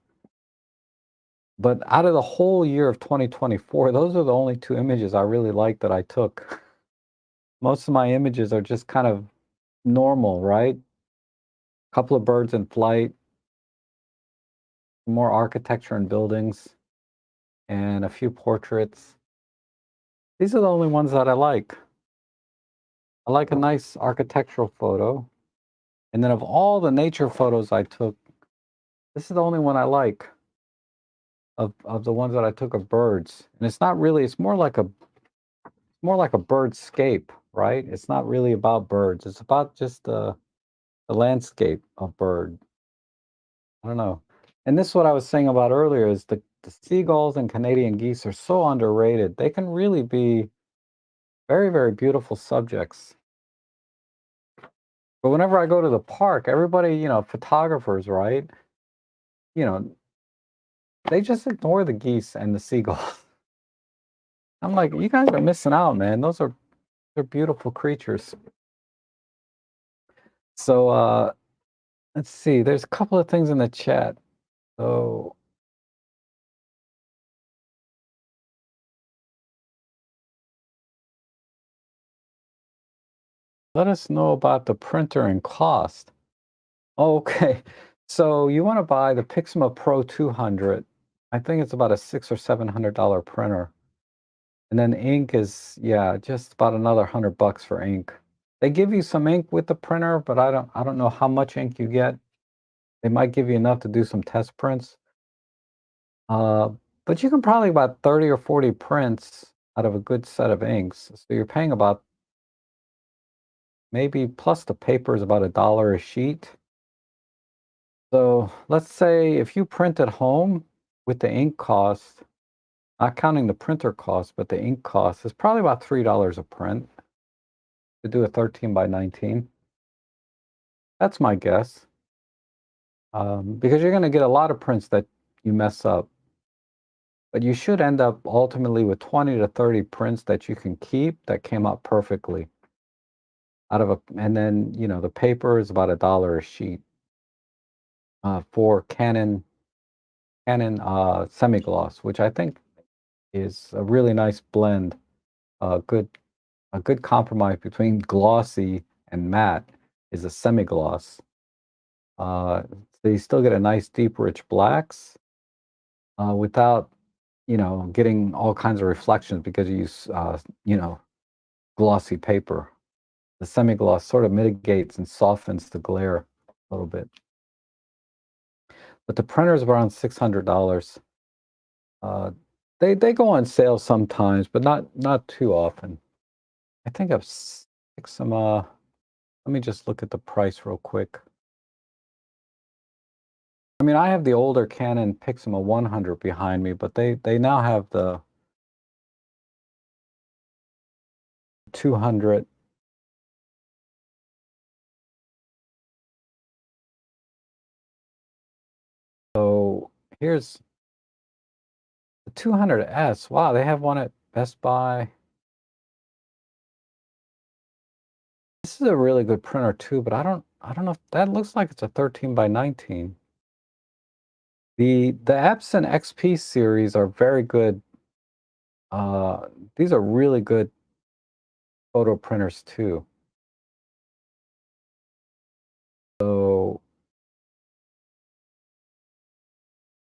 But out of the whole year of 2024, those are the only two images I really like that I took. Most of my images are just kind of normal, right? A couple of birds in flight, more architecture and buildings, and a few portraits. These are the only ones that I like. I like a nice architectural photo. And then of all the nature photos I took, this is the only one I like of the ones that I took of birds. And it's not really, it's more like a birdscape, right? It's not really about birds. It's about just the landscape of bird. I don't know. And this is what I was saying about earlier is the seagulls and Canadian geese are so underrated. They can really be very, very beautiful subjects. But whenever I go to the park, everybody, you know, photographers, right? You know, they just ignore the geese and the seagulls. I'm like, you guys are missing out, man. They're beautiful creatures. So let's see. There's a couple of things in the chat. So let us know about the printer and cost. Okay. So you want to buy the Pixma Pro 200. I think it's about a $600 or $700 printer. And then ink is, yeah, just about another $100 for ink. They give you some ink with the printer, but I don't know how much ink you get. They might give you enough to do some test prints. Uh, but you can probably about 30 or 40 prints out of a good set of inks. So you're paying about maybe plus the paper is about $1 a sheet. So let's say if you print at home with the ink cost, not counting the printer cost, but the ink cost is probably about $3 a print to do a 13 by 19. That's my guess. Because you're going to get a lot of prints that you mess up. But you should end up ultimately with 20 to 30 prints that you can keep that came out perfectly out of a and then, the paper is about $1 a sheet, for Canon semi-gloss, which I think is a really nice blend, a good a good compromise between glossy and matte is a semi-gloss. Uh, so you still get a nice deep, rich blacks, without, getting all kinds of reflections because you use, glossy paper. The semi-gloss sort of mitigates and softens the glare a little bit. But the printers are around $600. Uh, they go on sale sometimes, but not too often. I think I've some. Let me just look at the price real quick. I mean, I have the older Canon Pixma 100 behind me, but they now have the 200. So here's the 200S. Wow, they have one at Best Buy. This is a really good printer too, but I don't know if that looks like it's a 13 by 19. The Epson XP series are very good. Uh, these are really good photo printers too. So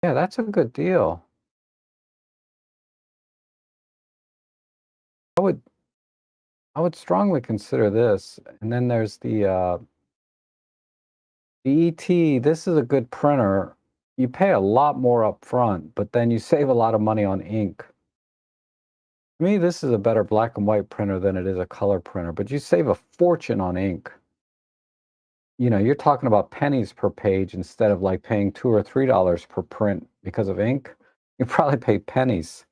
yeah, that's a good deal. I would I would strongly consider this. And then there's the ET. This is a good printer. You pay a lot more up front, but then you save a lot of money on ink. To me, this is a better black and white printer than it is a color printer, but you save a fortune on ink. You're talking about pennies per page instead of like paying $2 or $3 per print because of ink. You probably pay pennies.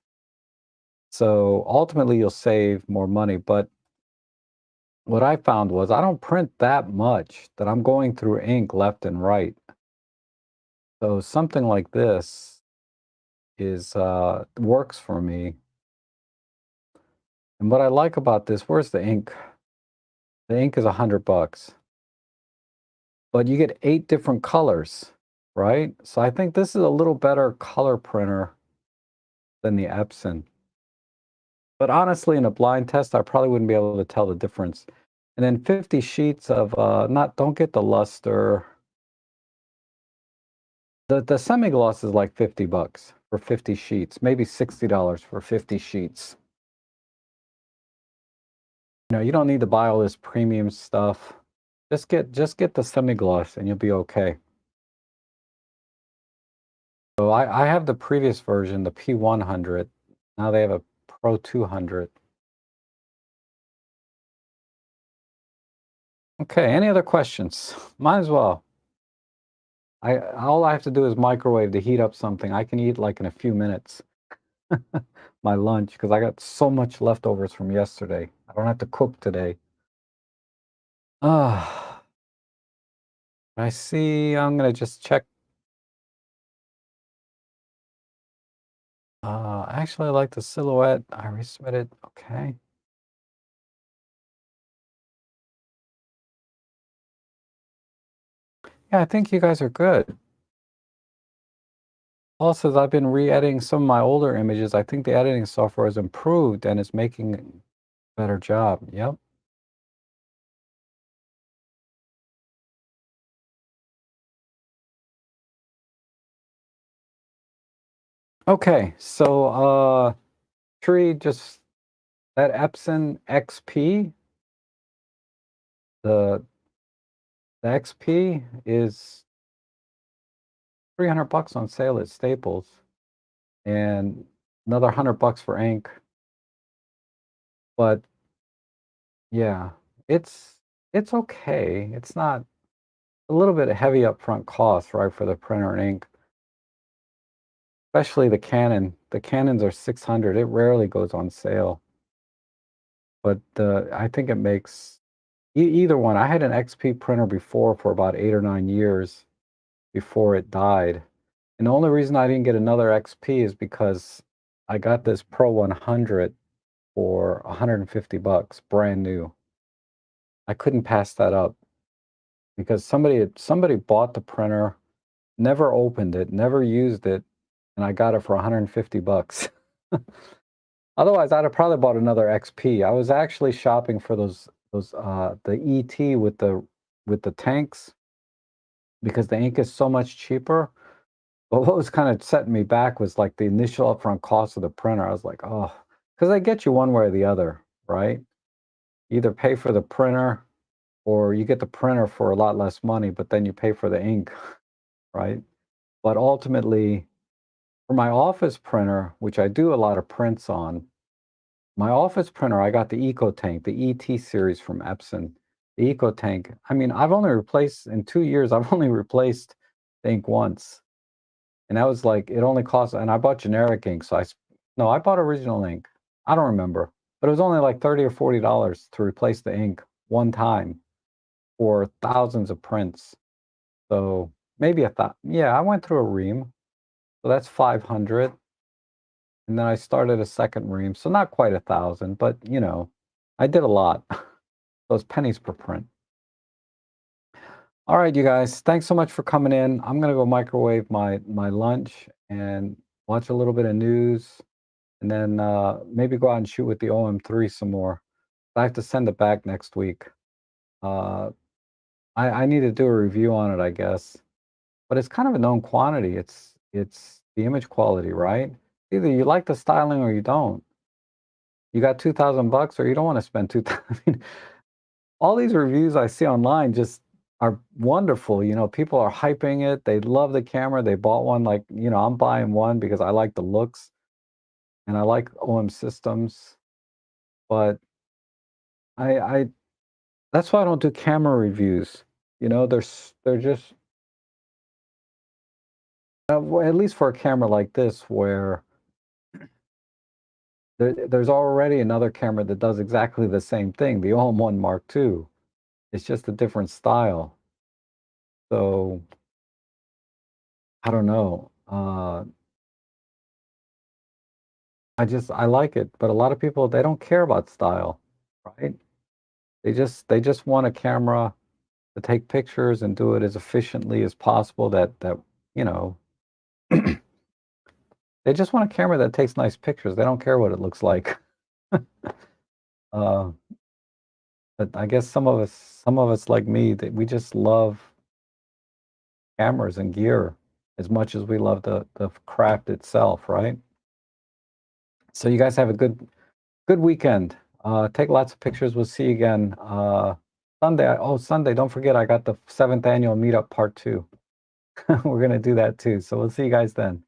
So ultimately, you'll save more money. But what I found was I don't print that much that I'm going through ink left and right. So something like this is works for me. And what I like about this, where's the ink? The ink is $100, but you get 8 different colors, right? So I think this is a little better color printer than the Epson. But honestly, in a blind test, I probably wouldn't be able to tell the difference. And then 50 sheets of not don't get the luster. The semi-gloss is like $50 for 50 sheets, maybe $60 for 50 sheets. You don't need to buy all this premium stuff. Just get the semi-gloss and you'll be okay. So I have the previous version, the P100. Now they have a Pro 200. Okay, any other questions? Might as well. All I have to do is microwave to heat up something. I can eat like in a few minutes. My lunch because I got so much leftovers from yesterday. I don't have to cook today. Ah, I see. I'm gonna just check. Actually, I like the silhouette. I resubmitted. Okay. Yeah, I think you guys are good. Also, as I've been re-editing some of my older images, I think the editing software has improved and is making a better job. Yep. Okay, so tree just that Epson XP, the the XP is 300 bucks on sale at Staples and another 100 bucks for ink. But yeah, it's it's okay. It's not a little bit heavy upfront cost, right, for the printer and ink, especially the Canon. The Canons are 600. It rarely goes on sale, but I think it makes either one. I had an XP printer before for about 8 or 9 years before it died. And the only reason I didn't get another XP is because I got this Pro 100 for 150 bucks, brand new. I couldn't pass that up because somebody bought the printer, never opened it, never used it, and I got it for 150 bucks. Otherwise, I'd have probably bought another XP. I was actually shopping for the ET with the tanks because the ink is so much cheaper. But what was kind of setting me back was like the initial upfront cost of the printer. I was like, oh, because they get you one way or the other, right? Either pay for the printer or you get the printer for a lot less money, but then you pay for the ink, right? But ultimately, for my office printer, which I do a lot of prints on, my office printer, I got the EcoTank, the ET series from Epson. The EcoTank, I mean, I've only replaced, in 2 years, I've only replaced the ink once. And that was like, it only cost, and I bought generic ink. No, I bought original ink. I don't remember, but it was only like 30 or $40 to replace the ink one time for thousands of prints. So maybe yeah, I went through a ream. So that's 500. And then I started a second ream. So not quite 1,000, but I did a lot. Those pennies per print. All right, you guys, thanks so much for coming in. I'm gonna go microwave my lunch and watch a little bit of news, and then maybe go out and shoot with the OM3 some more. I have to send it back next week. Uh, I need to do a review on it, I guess. But it's kind of a known quantity. It's the image quality, right? Either you like the styling or you don't. You got 2,000 bucks or you don't want to spend 2,000. I mean, all these reviews I see online just are wonderful. People are hyping it. They love the camera. They bought one. Like, I'm buying one because I like the looks and I like OM systems. But I that's why I don't do camera reviews. They're just well, at least for a camera like this where there's already another camera that does exactly the same thing, the OM1 Mark II. It's just a different style. So I don't know. I like it, but a lot of people, they don't care about style, right? They just want a camera to take pictures and do it as efficiently as possible. You know they just want a camera that takes nice pictures. They don't care what it looks like. Uh, but I guess some of us like me, that we just love cameras and gear as much as we love the craft itself, right? So you guys have a good weekend. Take lots of pictures. We'll see you again Sunday. Oh, Sunday! Don't forget, I got the 7th annual meetup part 2. We're gonna do that too. So we'll see you guys then.